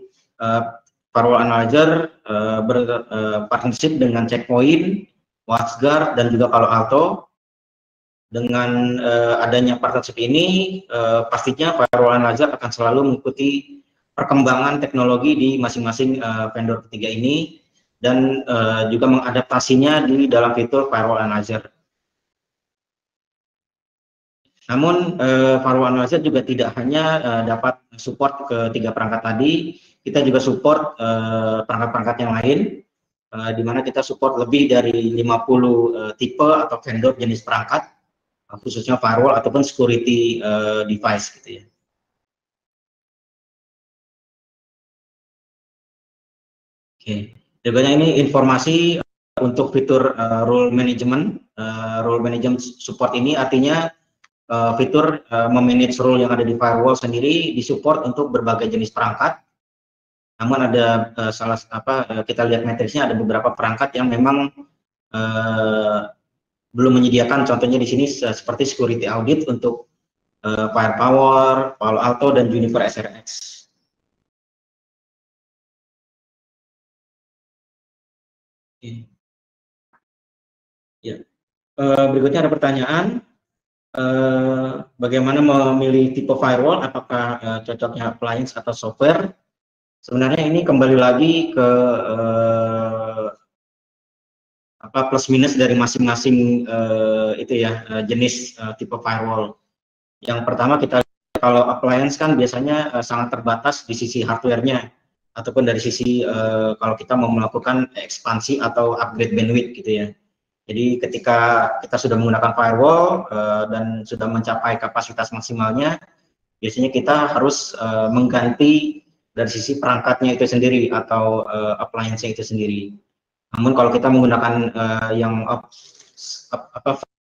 firewall analyzer berpartnership dengan Checkpoint, WatchGuard, dan juga Palo Alto. Dengan adanya partnership ini, pastinya firewall analyzer akan selalu mengikuti perkembangan teknologi di masing-masing vendor ketiga ini dan juga mengadaptasinya di dalam fitur firewall analyzer. Namun firewall analyzer juga tidak hanya dapat support ke 3 perangkat tadi, kita juga support perangkat-perangkat yang lain, di mana kita support lebih dari 50 tipe atau vendor jenis perangkat, khususnya firewall ataupun security device gitu ya. Oke, berikutnya ini informasi untuk fitur role management. Role management support ini artinya fitur memanage role yang ada di firewall sendiri disupport untuk berbagai jenis perangkat. Namun ada kita lihat matriksnya, ada beberapa perangkat yang memang belum menyediakan, contohnya di sini seperti security audit untuk Firepower, Palo Alto, dan Juniper SRX. Ya. Berikutnya ada pertanyaan, bagaimana memilih tipe firewall, apakah cocoknya appliance atau software? Sebenarnya ini kembali lagi ke plus minus dari masing-masing jenis tipe firewall. Yang pertama kita kalau appliance kan biasanya sangat terbatas di sisi hardware-nya ataupun dari sisi kalau kita mau melakukan ekspansi atau upgrade bandwidth gitu ya. Jadi ketika kita sudah menggunakan firewall dan sudah mencapai kapasitas maksimalnya, biasanya kita harus mengganti dari sisi perangkatnya itu sendiri atau appliance-nya itu sendiri. Namun kalau kita menggunakan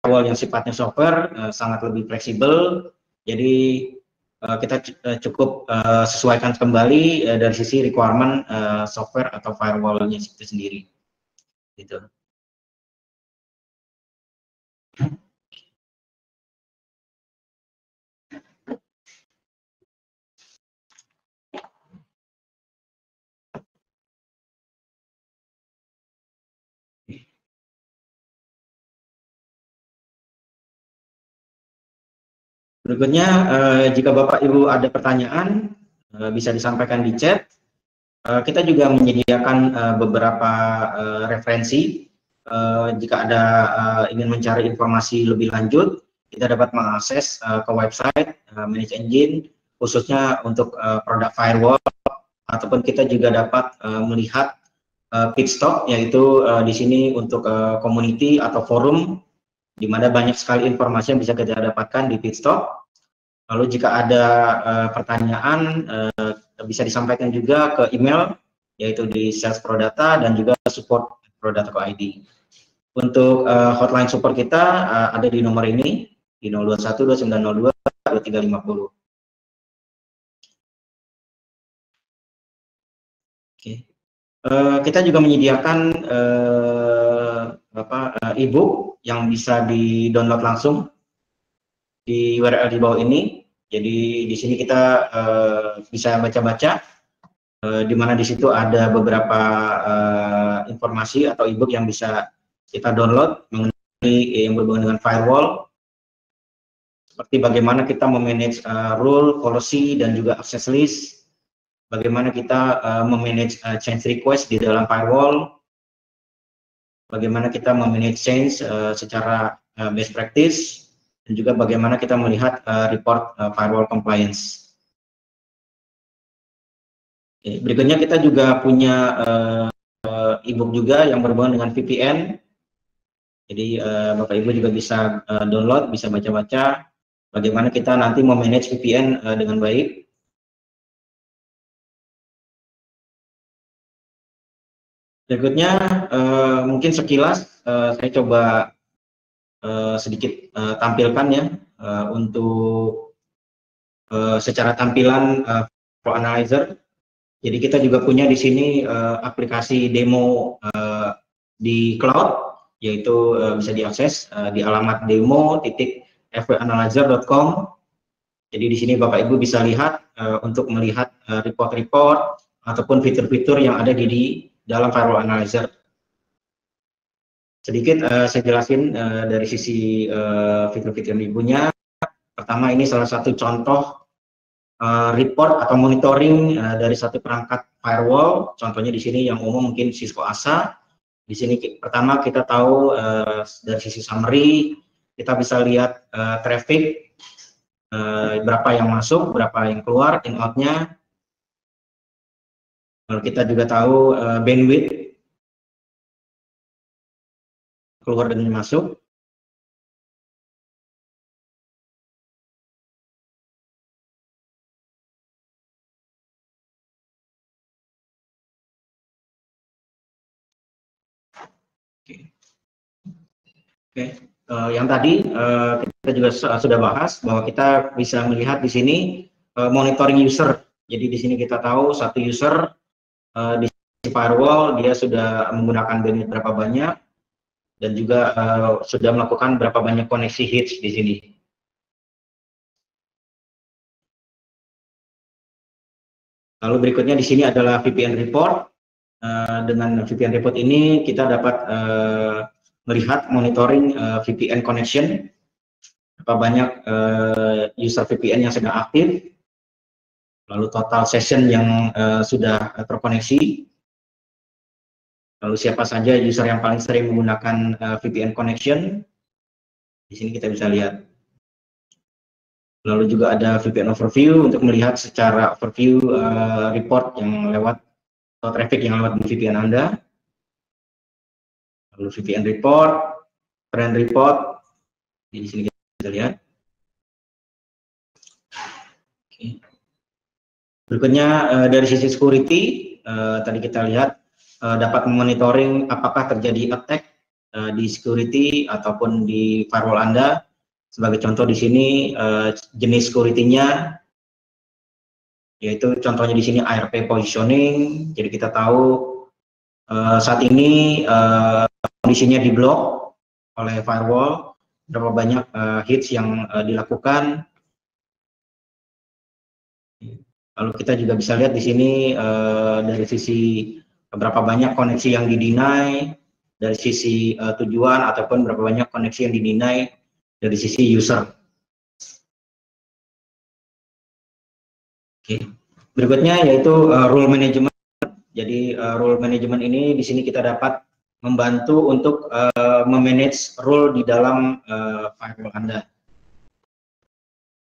firewall yang sifatnya software, sangat lebih fleksibel, jadi kita cukup sesuaikan kembali dari sisi requirement software atau firewall-nya itu sendiri. Gitu. Berikutnya, jika Bapak Ibu ada pertanyaan, bisa disampaikan di chat. Kita juga menyediakan beberapa referensi. Jika ada ingin mencari informasi lebih lanjut, kita dapat mengakses ke website Manage Engine, khususnya untuk produk firewall, ataupun kita juga dapat melihat Pitstop, yaitu di sini untuk community atau forum, di mana banyak sekali informasi yang bisa kita dapatkan di Pitstop. Lalu jika ada pertanyaan bisa disampaikan juga ke email, yaitu di Sales Prodata dan juga support prodata.id. Untuk hotline support kita ada di nomor ini, di 021 2902 2350. Oke. Kita juga menyediakan e-book yang bisa di-download langsung di URL di bawah ini. Jadi di sini kita bisa baca-baca, di mana di situ ada beberapa informasi atau e-book yang bisa kita download mengenai yang berhubungan dengan firewall, seperti bagaimana kita memanage rule, policy, dan juga access list, bagaimana kita memanage change request di dalam firewall, bagaimana kita memanage change secara best practice, dan juga bagaimana kita melihat report firewall compliance. Berikutnya kita juga punya e-book juga yang berhubungan dengan VPN. Jadi Bapak Ibu juga bisa download, bisa baca-baca bagaimana kita nanti memanage VPN dengan baik. Berikutnya mungkin sekilas saya coba sedikit tampilkan ya untuk secara tampilan Firewall Analyzer. Jadi kita juga punya di sini aplikasi demo di cloud, yaitu bisa diakses di alamat demo.fwanalyzer.com. Jadi di sini Bapak Ibu bisa lihat untuk melihat report-report ataupun fitur-fitur yang ada di dalam Firewall Analyzer. Sedikit saya jelasin dari sisi fitur-fitur yang dipunya. Pertama, ini salah satu contoh report atau monitoring dari satu perangkat firewall. Contohnya di sini yang umum mungkin Cisco ASA. Di sini pertama kita tahu dari sisi summary, kita bisa lihat traffic, berapa yang masuk, berapa yang keluar, in out-nya. Lalu kita juga tahu bandwidth, keluar dan masuk. Oke. Yang tadi kita juga sudah bahas bahwa kita bisa melihat di sini monitoring user. Jadi di sini kita tahu satu user di firewall dia sudah menggunakan bandwidth berapa banyak dan juga sudah melakukan berapa banyak koneksi hits di sini. Lalu berikutnya di sini adalah VPN report. Dengan VPN report ini kita dapat melihat monitoring VPN connection, berapa banyak user VPN yang sedang aktif, lalu total session yang sudah terkoneksi, lalu siapa saja user yang paling sering menggunakan VPN connection. Di sini kita bisa lihat. Lalu juga ada VPN overview untuk melihat secara overview report yang lewat atau traffic yang lewat di VPN Anda. Lalu VPN report, trend report, di sini kita bisa lihat. Oke. Berikutnya dari sisi security, tadi kita lihat dapat memonitoring apakah terjadi attack di security ataupun di firewall Anda. Sebagai contoh di sini jenis security-nya, yaitu contohnya di sini ARP positioning. Jadi kita tahu saat ini kondisinya diblok oleh firewall, berapa banyak hits yang dilakukan. Lalu kita juga bisa lihat di sini dari sisi berapa banyak koneksi yang di-deny, dari sisi tujuan ataupun berapa banyak koneksi yang di-deny dari sisi user. Oke. Berikutnya yaitu rule management. Jadi rule management ini di sini kita dapat membantu untuk memanage rule di dalam firewall Anda.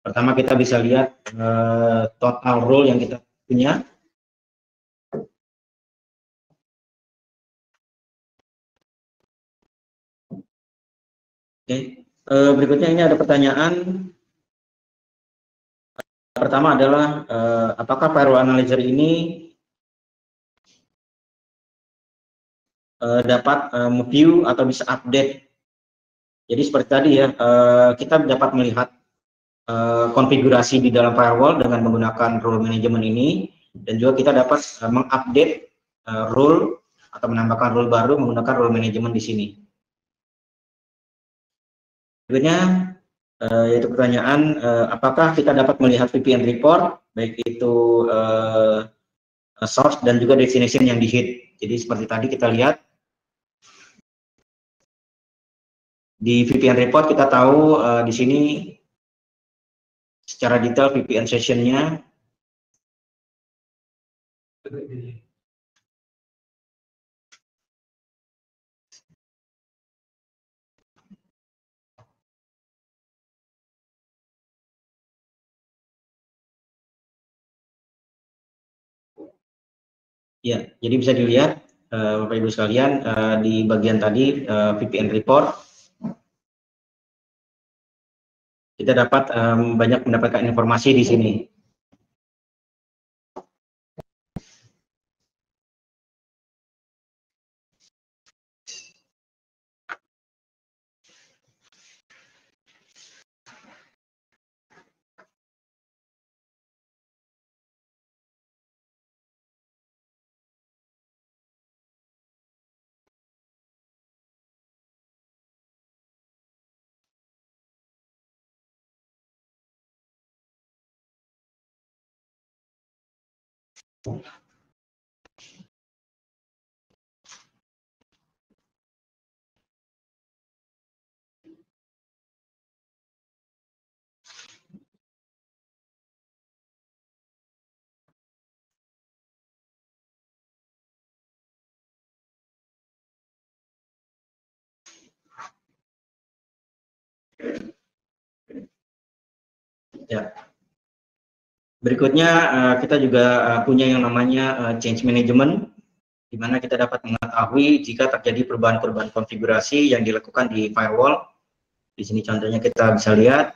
Pertama kita bisa lihat total rule yang kita punya. Oke. Berikutnya ini ada pertanyaan. Pertama adalah apakah Firewall Analyzer ini dapat view atau bisa update. Jadi seperti tadi ya, kita dapat melihat konfigurasi di dalam firewall dengan menggunakan rule management ini, dan juga kita dapat mengupdate rule atau menambahkan rule baru menggunakan rule management di sini. Berikutnya yaitu pertanyaan apakah kita dapat melihat VPN report baik itu source dan juga destination yang di-hit. Jadi seperti tadi kita lihat di VPN report kita tahu di sini secara detail VPN session-nya, Ya, jadi bisa dilihat Bapak Ibu sekalian di bagian tadi VPN report kita dapat banyak mendapatkan informasi di sini. Ya. Berikutnya kita juga punya yang namanya change management, di mana kita dapat mengetahui jika terjadi perubahan-perubahan konfigurasi yang dilakukan di firewall. Di sini contohnya kita bisa lihat,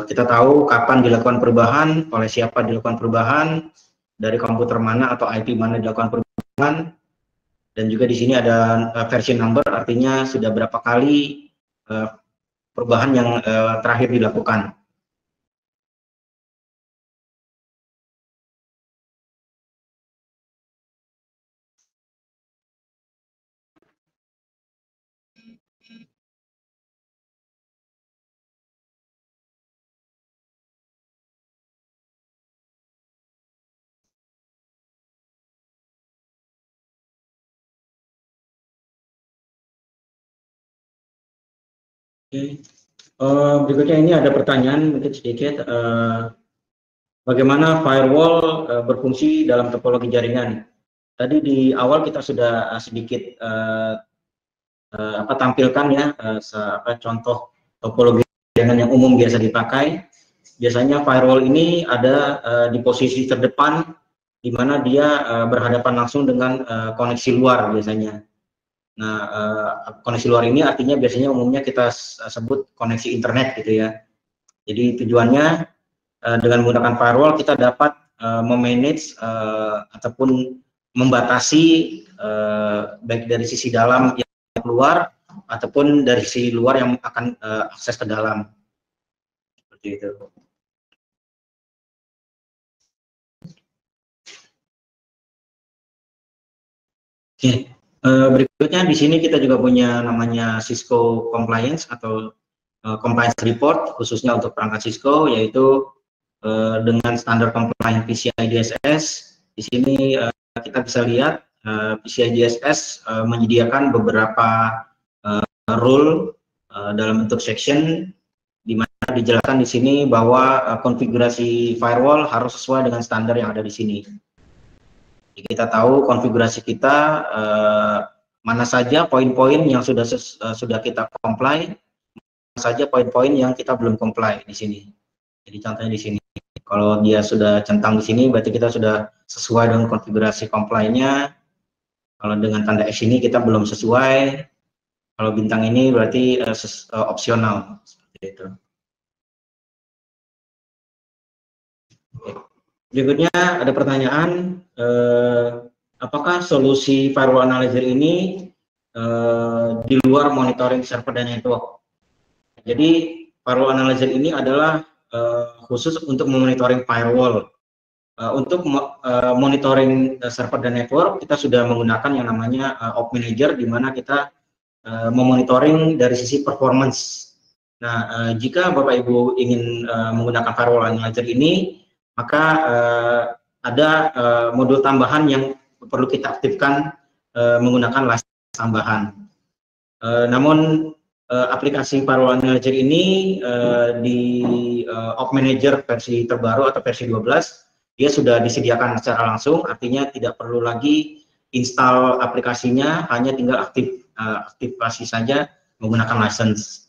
kita tahu kapan dilakukan perubahan, oleh siapa dilakukan perubahan, dari komputer mana atau IP mana dilakukan perubahan, dan juga di sini ada version number, artinya sudah berapa kali perubahan yang terakhir dilakukan. Berikutnya ini ada pertanyaan mungkin sedikit, bagaimana firewall berfungsi dalam topologi jaringan. Tadi di awal kita sudah sedikit tampilkan ya contoh topologi jaringan yang umum biasa dipakai. Biasanya firewall ini ada di posisi terdepan, di mana dia berhadapan langsung dengan koneksi luar biasanya. Nah, koneksi luar ini artinya biasanya umumnya kita sebut koneksi internet gitu ya. Jadi tujuannya dengan menggunakan firewall kita dapat memanage ataupun membatasi baik dari sisi dalam yang keluar ataupun dari sisi luar yang akan akses ke dalam. Seperti itu. Oke. Berikutnya di sini kita juga punya namanya Cisco Compliance atau Compliance Report khususnya untuk perangkat Cisco, yaitu dengan standar compliant PCI DSS. Di sini kita bisa lihat PCI DSS menyediakan beberapa rule dalam bentuk section, di mana dijelaskan di sini bahwa konfigurasi firewall harus sesuai dengan standar yang ada di sini. Jadi kita tahu konfigurasi kita mana saja poin-poin yang sudah kita comply, mana saja poin-poin yang kita belum comply di sini. Jadi contohnya di sini, kalau dia sudah centang di sini, berarti kita sudah sesuai dengan konfigurasi comply-nya. Kalau dengan tanda X ini kita belum sesuai. Kalau bintang ini berarti opsional, seperti itu. Berikutnya ada pertanyaan, apakah solusi firewall analyzer ini di luar monitoring server dan network? Jadi firewall analyzer ini adalah khusus untuk memonitoring firewall. Untuk monitoring server dan network, kita sudah menggunakan yang namanya Op Manager, di mana kita memonitoring dari sisi performance. Nah, jika Bapak Ibu ingin menggunakan firewall analyzer ini, maka ada modul tambahan yang perlu kita aktifkan menggunakan lisensi tambahan. Namun aplikasi firewall analyzer ini di Op Manager versi terbaru atau versi 12 dia sudah disediakan secara langsung, artinya tidak perlu lagi install aplikasinya, hanya tinggal aktifasi saja menggunakan license.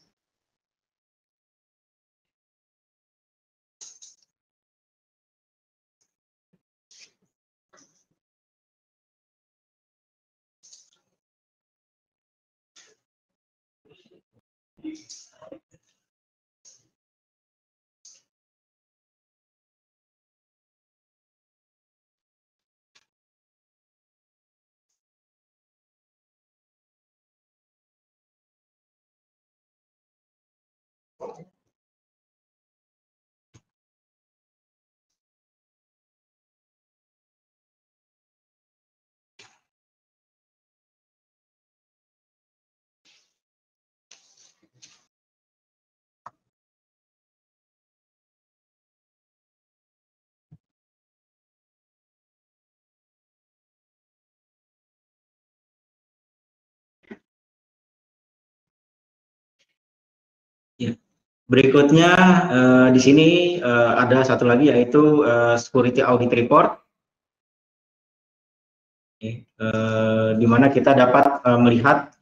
Ya. Berikutnya di sini ada satu lagi, yaitu Security Audit Report, di mana kita dapat melihat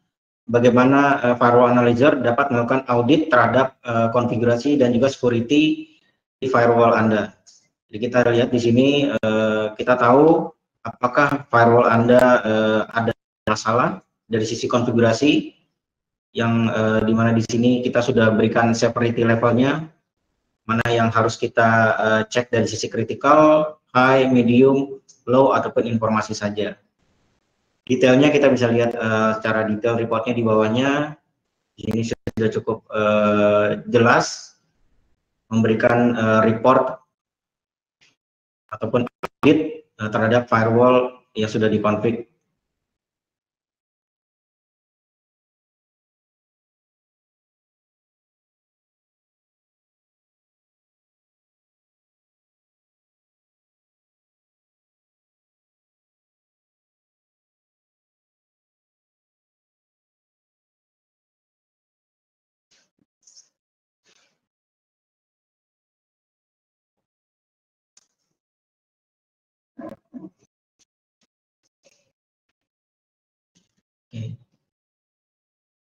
bagaimana firewall analyzer dapat melakukan audit terhadap konfigurasi dan juga security di firewall Anda. Jadi kita lihat di sini, kita tahu apakah firewall Anda ada masalah dari sisi konfigurasi, yang dimana di sini kita sudah berikan severity levelnya, mana yang harus kita cek dari sisi critical, high, medium, low, ataupun informasi saja. Detailnya kita bisa lihat secara detail reportnya di bawahnya. Ini sudah cukup jelas memberikan report ataupun audit terhadap firewall yang sudah dikonfig.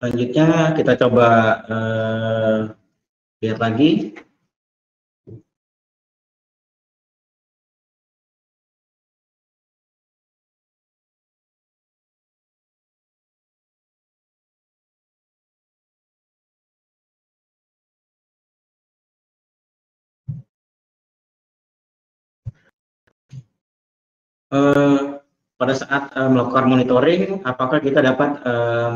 Selanjutnya kita coba lihat lagi. Pada saat melakukan monitoring, apakah kita dapat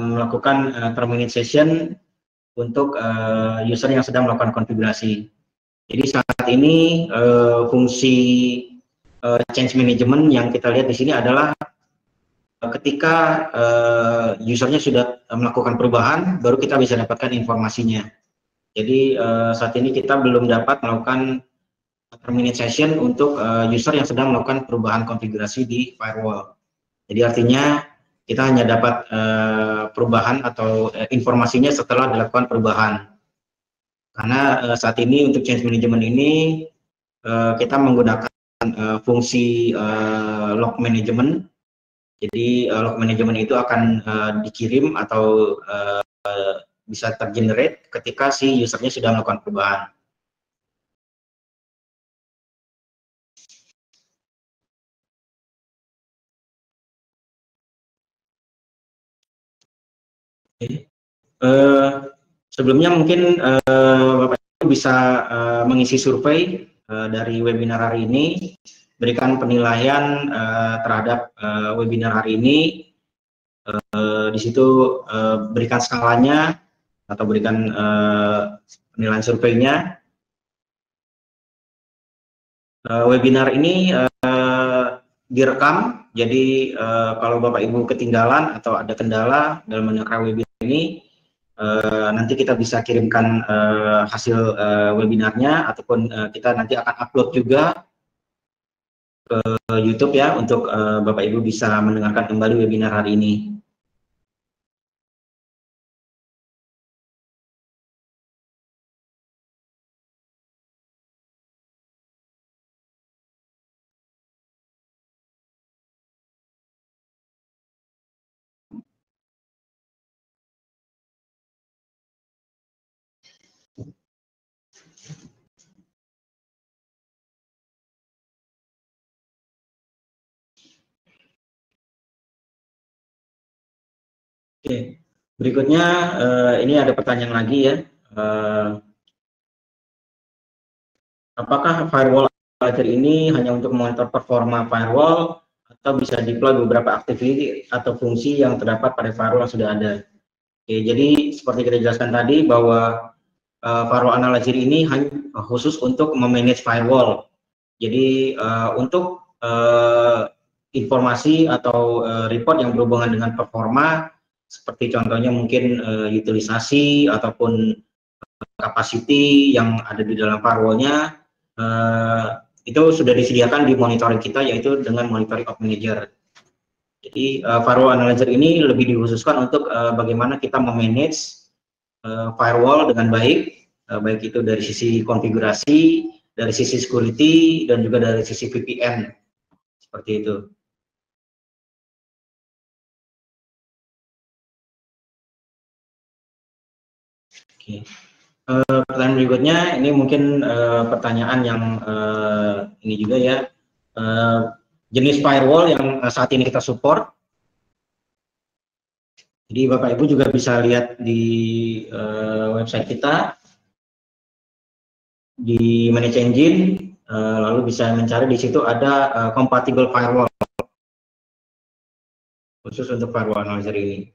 melakukan terminate session untuk user yang sedang melakukan konfigurasi. Jadi saat ini fungsi change management yang kita lihat di sini adalah ketika usernya sudah melakukan perubahan, baru kita bisa dapatkan informasinya. Jadi saat ini kita belum dapat melakukan terminate session untuk user yang sedang melakukan perubahan konfigurasi di firewall. Jadi artinya kita hanya dapat perubahan atau informasinya setelah dilakukan perubahan. Karena saat ini untuk change management ini kita menggunakan fungsi log management. Jadi log management itu akan dikirim atau bisa tergenerate ketika si usernya sudah melakukan perubahan. Sebelumnya mungkin Bapak Ibu bisa mengisi survei dari webinar hari ini, berikan penilaian terhadap webinar hari ini. Di situ berikan skalanya atau berikan penilaian surveinya. Webinar ini direkam, jadi kalau Bapak Ibu ketinggalan atau ada kendala dalam mendengar webinar ini, nanti kita bisa kirimkan hasil webinarnya, ataupun kita nanti akan upload juga ke YouTube ya, untuk Bapak Ibu bisa mendengarkan kembali webinar hari ini. Oke, berikutnya ini ada pertanyaan lagi ya. Apakah firewall Azure ini hanya untuk memonitor performa firewall atau bisa deploy beberapa activity atau fungsi yang terdapat pada firewall yang sudah ada? Oke, jadi seperti kita jelaskan tadi bahwa firewall analyzer ini hanya khusus untuk memanage firewall. Jadi untuk informasi atau report yang berhubungan dengan performa, seperti contohnya mungkin utilisasi ataupun capacity yang ada di dalam firewallnya, itu sudah disediakan di monitoring kita, yaitu dengan monitoring of manager. Jadi firewall analyzer ini lebih dikhususkan untuk bagaimana kita memanage firewall dengan baik, baik itu dari sisi konfigurasi, dari sisi security, dan juga dari sisi VPN, seperti itu. Oke. Pertanyaan berikutnya, ini mungkin pertanyaan yang ini juga ya, jenis firewall yang saat ini kita support. Jadi Bapak Ibu juga bisa lihat di website kita, di Manage Engine, lalu bisa mencari di situ ada compatible firewall, khusus untuk firewall analyzer ini.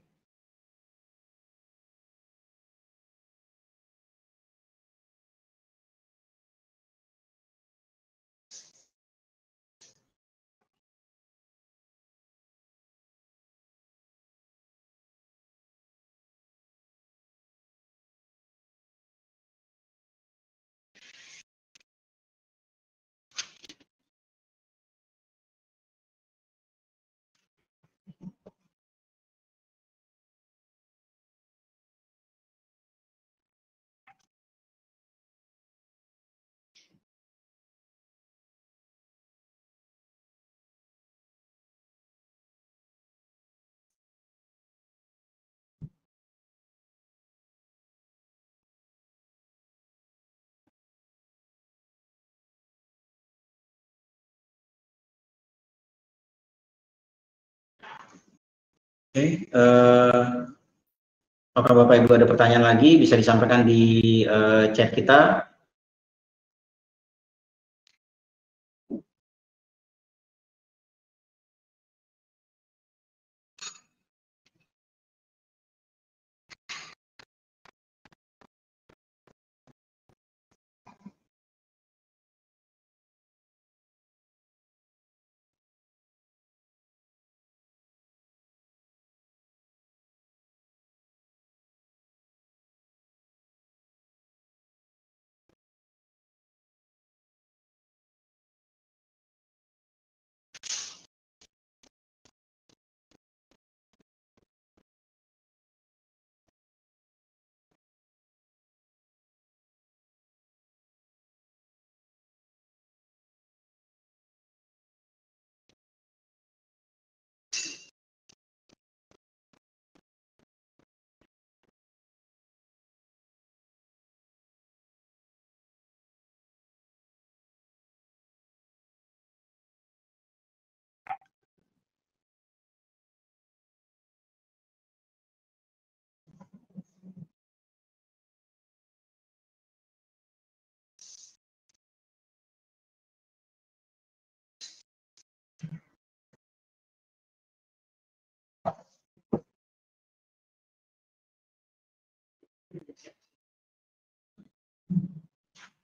Oke, apakah Bapak Ibu ada pertanyaan lagi, bisa disampaikan di chat kita.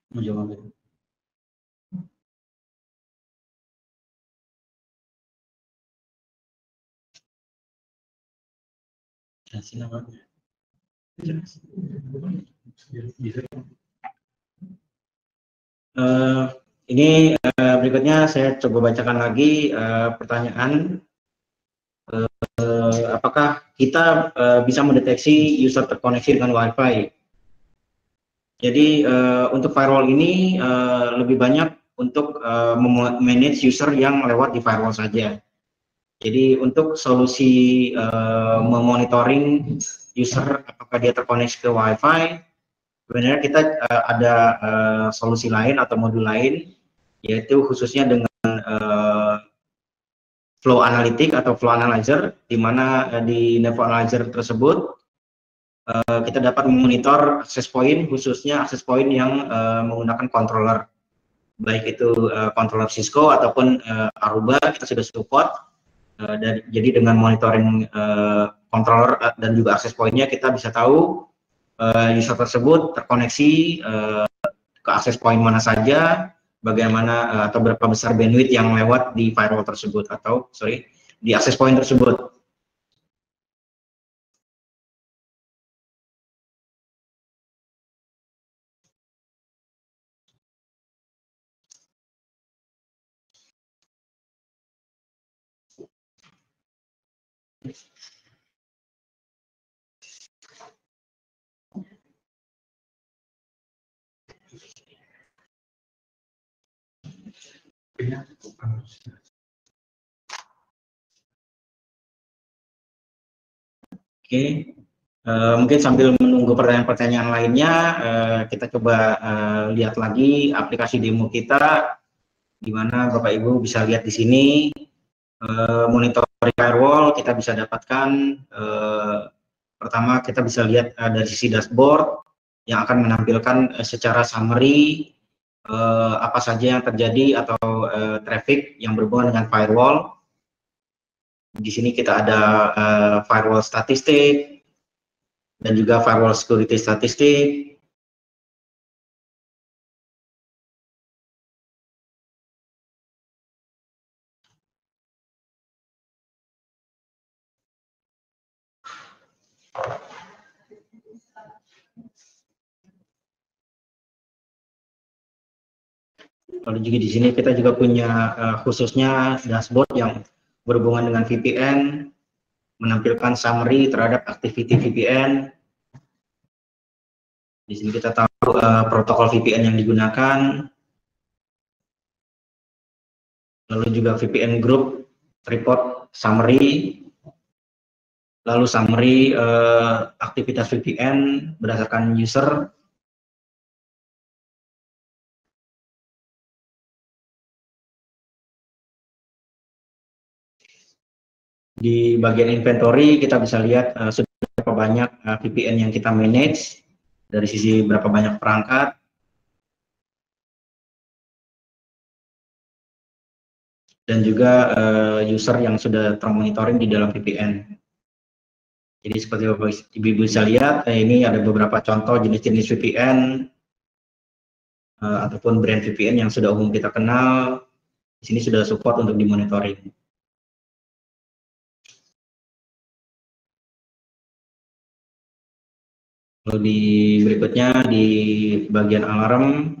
Menjawab. Jelasin apa? Ini berikutnya saya coba bacakan lagi pertanyaan. Apakah kita bisa mendeteksi user terkoneksi dengan Wi-Fi? Jadi untuk firewall ini lebih banyak untuk memanage user yang lewat di firewall saja. Jadi untuk solusi memonitoring user apakah dia terkoneksi ke Wi-Fi, sebenarnya kita ada solusi lain atau modul lain, yaitu khususnya dengan flow analytic atau flow analyzer, di mana di Nevo analyzer tersebut kita dapat memonitor access point, khususnya access point yang menggunakan controller, baik itu controller Cisco ataupun Aruba, kita sudah support. Jadi dengan monitoring controller dan juga access point-nya, kita bisa tahu user tersebut terkoneksi ke access point mana saja, bagaimana atau berapa besar bandwidth yang lewat di firewall tersebut, atau di access point tersebut. Oke, mungkin sambil menunggu pertanyaan-pertanyaan lainnya, kita coba lihat lagi aplikasi demo kita, di mana Bapak Ibu bisa lihat di sini monitor firewall kita bisa dapatkan. Pertama kita bisa lihat dari sisi dashboard yang akan menampilkan secara summary apa saja yang terjadi atau traffic yang berhubungan dengan firewall. Di sini kita ada firewall statistik dan juga firewall security statistik. Lalu juga di sini kita juga punya khususnya dashboard yang berhubungan dengan VPN, menampilkan summary terhadap activity VPN. Di sini kita tahu protokol VPN yang digunakan, lalu juga VPN group report summary, lalu summary aktivitas VPN berdasarkan user. Di bagian inventory kita bisa lihat sudah berapa banyak VPN yang kita manage, dari sisi berapa banyak perangkat, dan juga user yang sudah termonitoring di dalam VPN. Jadi seperti Bapak Ibu bisa lihat, ini ada beberapa contoh jenis-jenis VPN ataupun brand VPN yang sudah umum kita kenal. Di sini sudah support untuk dimonitoring. Lalu di berikutnya di bagian alarm,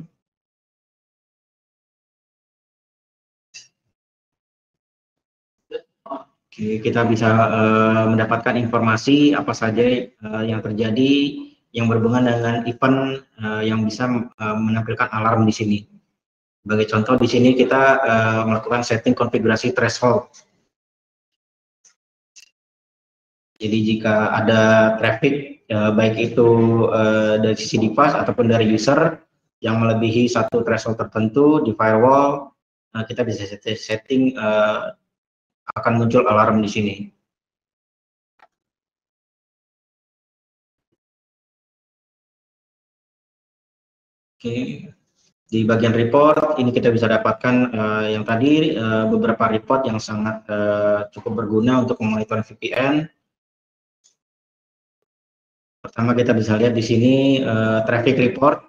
kita bisa mendapatkan informasi apa saja yang terjadi yang berhubungan dengan event yang bisa menampilkan alarm di sini. Sebagai contoh, di sini kita melakukan setting konfigurasi threshold. Jadi jika ada traffic, baik itu dari sisi device ataupun dari user yang melebihi satu threshold tertentu di firewall, kita bisa setting akan muncul alarm di sini. Oke, di bagian report ini kita bisa dapatkan yang tadi beberapa report yang sangat cukup berguna untuk memonitor VPN. Pertama kita bisa lihat di sini traffic report.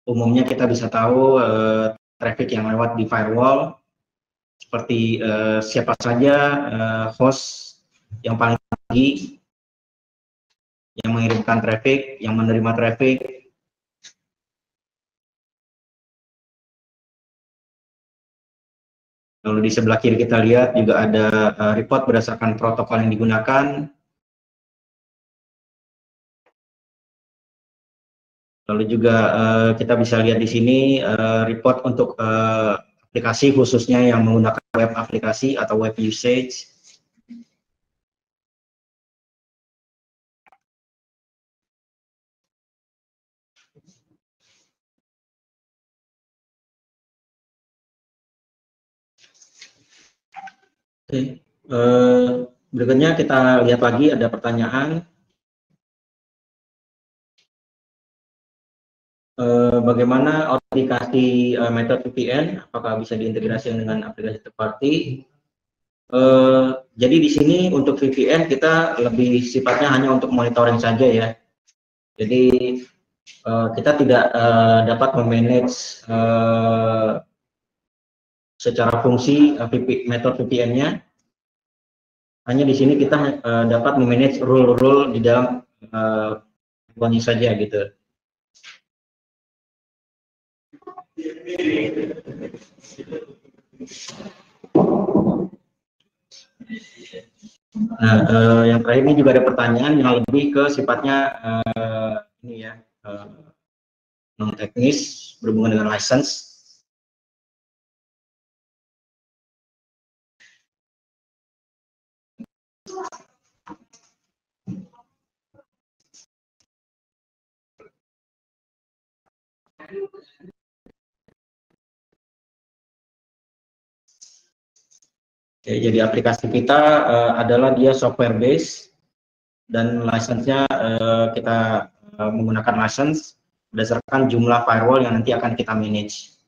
Umumnya kita bisa tahu traffic yang lewat di firewall, seperti siapa saja host yang paling tinggi yang mengirimkan traffic, yang menerima traffic. Lalu di sebelah kiri kita lihat juga ada report berdasarkan protokol yang digunakan. Lalu juga kita bisa lihat di sini report untuk aplikasi khususnya yang menggunakan web aplikasi atau web usage. Oke, berikutnya kita lihat lagi ada pertanyaan. Bagaimana autentikasi metode VPN? Apakah bisa diintegrasikan dengan aplikasi third party? Jadi di sini untuk VPN kita lebih sifatnya hanya untuk monitoring saja ya. Jadi kita tidak dapat memanage secara fungsi metode VPN-nya. Hanya di sini kita dapat memanage rule-rule di dalam hanya saja gitu. Nah, yang terakhir ini juga ada pertanyaan yang lebih ke sifatnya ini ya, non teknis berhubungan dengan license. Oke, jadi aplikasi kita adalah dia software base dan license-nya kita menggunakan license berdasarkan jumlah firewall yang nanti akan kita manage.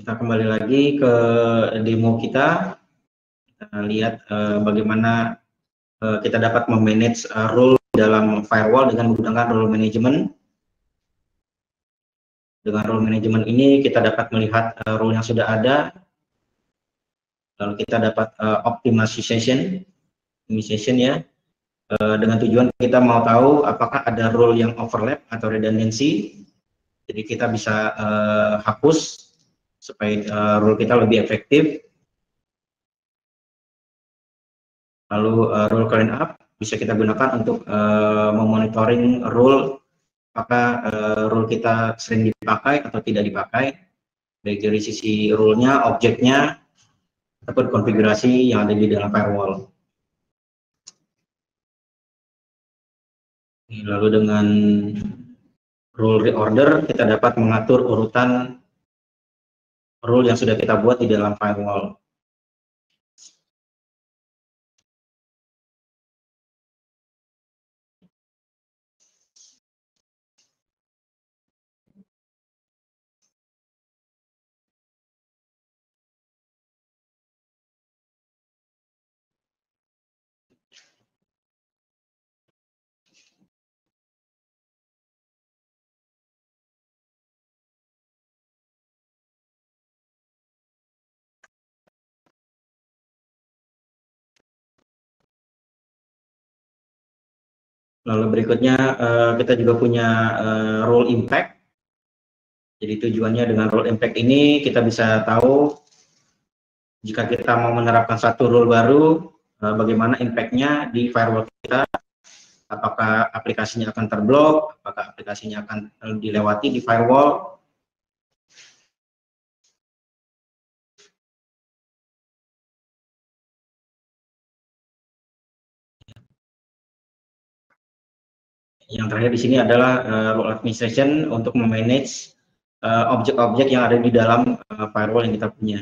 Kita kembali lagi ke demo kita. Kita lihat bagaimana kita dapat memanage role dalam firewall dengan menggunakan role management. Dengan role management ini kita dapat melihat role yang sudah ada, lalu kita dapat optimization ya, dengan tujuan kita mau tahu apakah ada role yang overlap atau redundancy. Jadi kita bisa hapus supaya role kita lebih efektif. Lalu role clean up bisa kita gunakan untuk memonitoring role, apakah role kita sering dipakai atau tidak dipakai, baik dari sisi role-nya, objeknya, ataupun konfigurasi yang ada di dalam firewall. Lalu dengan role reorder kita dapat mengatur urutan role yang sudah kita buat di dalam firewall. Lalu berikutnya kita juga punya role impact. Jadi tujuannya dengan role impact ini kita bisa tahu jika kita mau menerapkan satu rule baru, bagaimana impact-nya di firewall kita, apakah aplikasinya akan terblok, apakah aplikasinya akan dilewati di firewall. Yang terakhir di sini adalah role administration untuk memanage objek-objek yang ada di dalam firewall yang kita punya.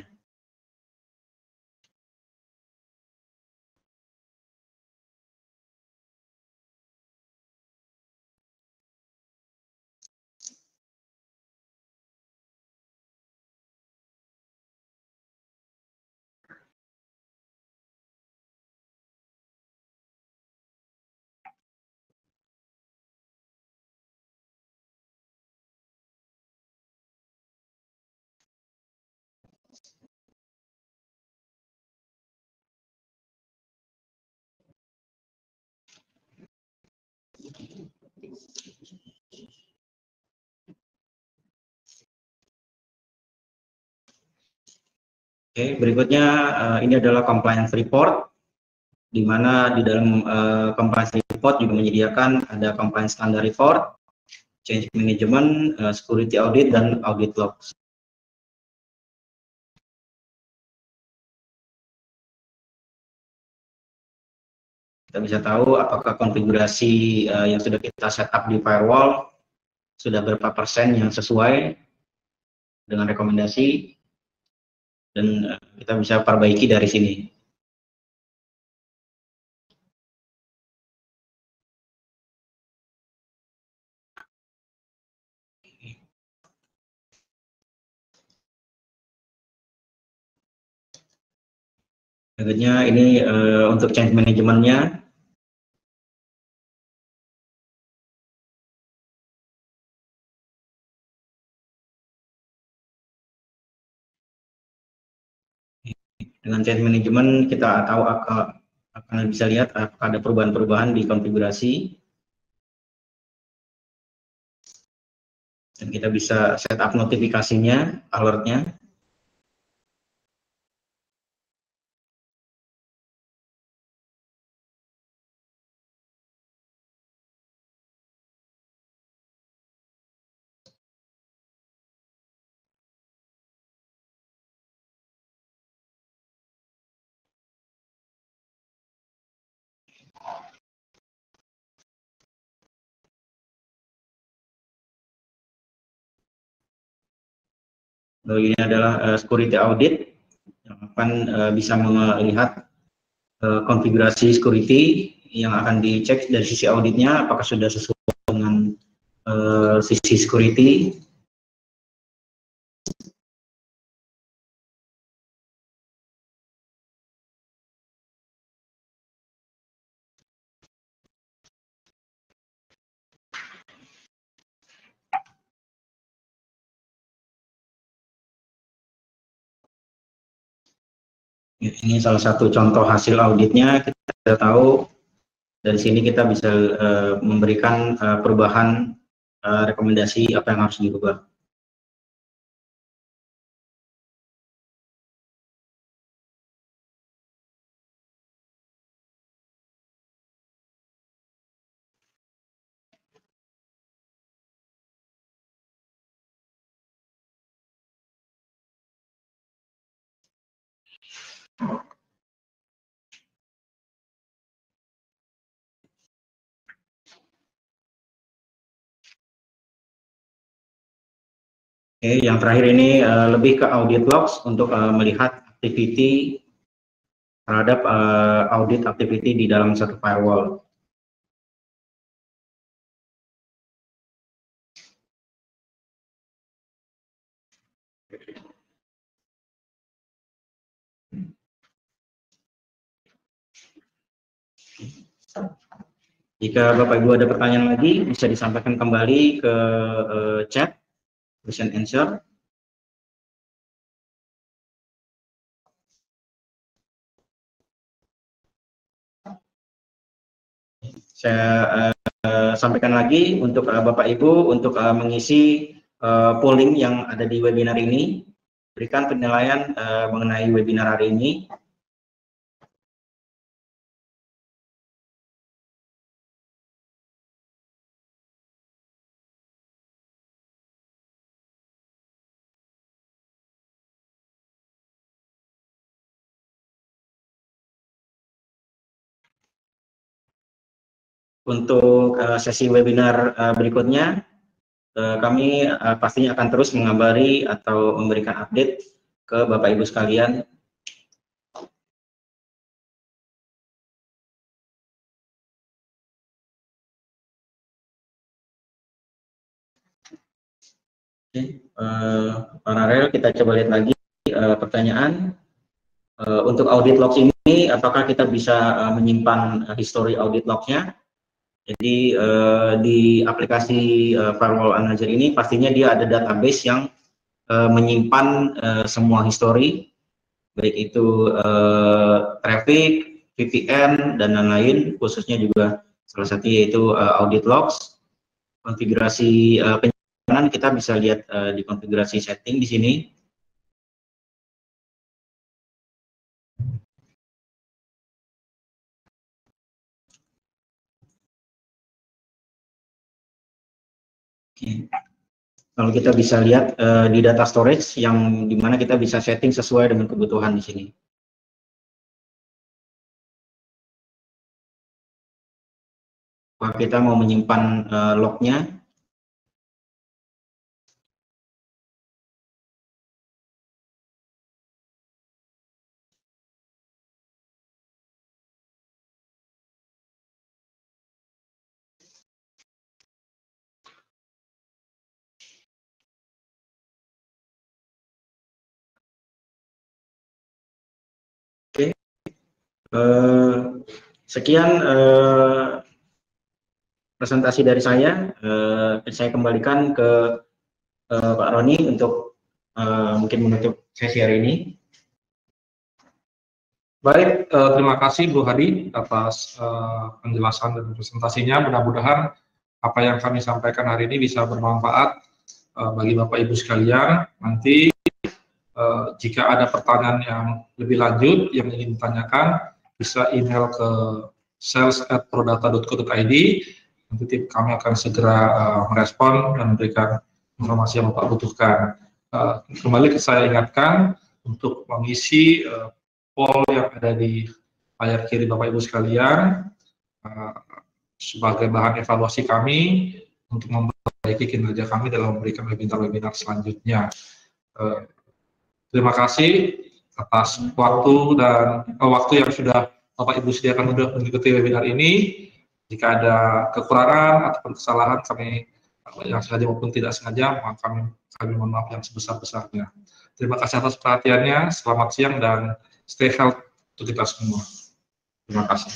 Oke, berikutnya ini adalah compliance report. di mana di dalam compliance report juga menyediakan ada compliance standard report, change management, security audit, dan audit logs. Kita bisa tahu apakah konfigurasi yang sudah kita setup di firewall sudah berapa persen yang sesuai dengan rekomendasi, dan kita bisa perbaiki dari sini. Berikutnya ini untuk change manajemennya. Dengan change management kita tahu akan bisa lihat apakah ada perubahan-perubahan di konfigurasi, dan kita bisa setup notifikasinya, alertnya. Lalu ini adalah security audit yang akan bisa melihat konfigurasi security yang akan dicek dari sisi auditnya apakah sudah sesuai dengan sisi security. Ini salah satu contoh hasil auditnya. Kita tahu dari sini kita bisa memberikan perubahan rekomendasi apa yang harus dirubah. Oke, yang terakhir ini lebih ke audit logs untuk melihat activity terhadap audit activity di dalam satu firewall. Jika Bapak Ibu ada pertanyaan lagi, bisa disampaikan kembali ke chat, question answer. Saya sampaikan lagi untuk Bapak Ibu untuk mengisi polling yang ada di webinar ini. Berikan penilaian mengenai webinar hari ini. Untuk sesi webinar berikutnya, kami pastinya akan terus mengabari atau memberikan update ke Bapak Ibu sekalian. Oke, Pak Narel, kita coba lihat lagi pertanyaan. Untuk audit logs ini, apakah kita bisa menyimpan history audit logsnya? Jadi di aplikasi Firewall Manager ini pastinya dia ada database yang menyimpan semua history, baik itu traffic, VPN, dan lain-lain, khususnya juga salah satu yaitu audit logs. Konfigurasi penyimpanan kita bisa lihat di konfigurasi setting di sini. Kalau kita bisa lihat di data storage yang dimana kita bisa setting sesuai dengan kebutuhan di sini. Kalau kita mau menyimpan lognya, sekian presentasi dari saya. Saya kembalikan ke Pak Roni untuk mungkin menutup sesi hari ini. Baik, terima kasih Bu Hadi atas penjelasan dan presentasinya. Mudah-mudahan apa yang kami sampaikan hari ini bisa bermanfaat bagi Bapak Ibu sekalian. Nanti jika ada pertanyaan yang lebih lanjut yang ingin ditanyakan, bisa email ke sales@prodata.co.id. Nanti tim kami akan segera merespon dan memberikan informasi yang Bapak butuhkan. Kembali saya ingatkan untuk mengisi poll yang ada di layar kiri Bapak Ibu sekalian sebagai bahan evaluasi kami untuk memperbaiki kinerja kami dalam memberikan webinar-webinar selanjutnya. Terima kasih atas waktu yang sudah Bapak Ibu sediakan untuk mengikuti webinar ini. Jika ada kekurangan ataupun kesalahan kami yang sengaja maupun tidak sengaja, kami mohon maaf yang sebesar-besarnya. Terima kasih atas perhatiannya. Selamat siang dan stay healthy untuk kita semua. Terima kasih.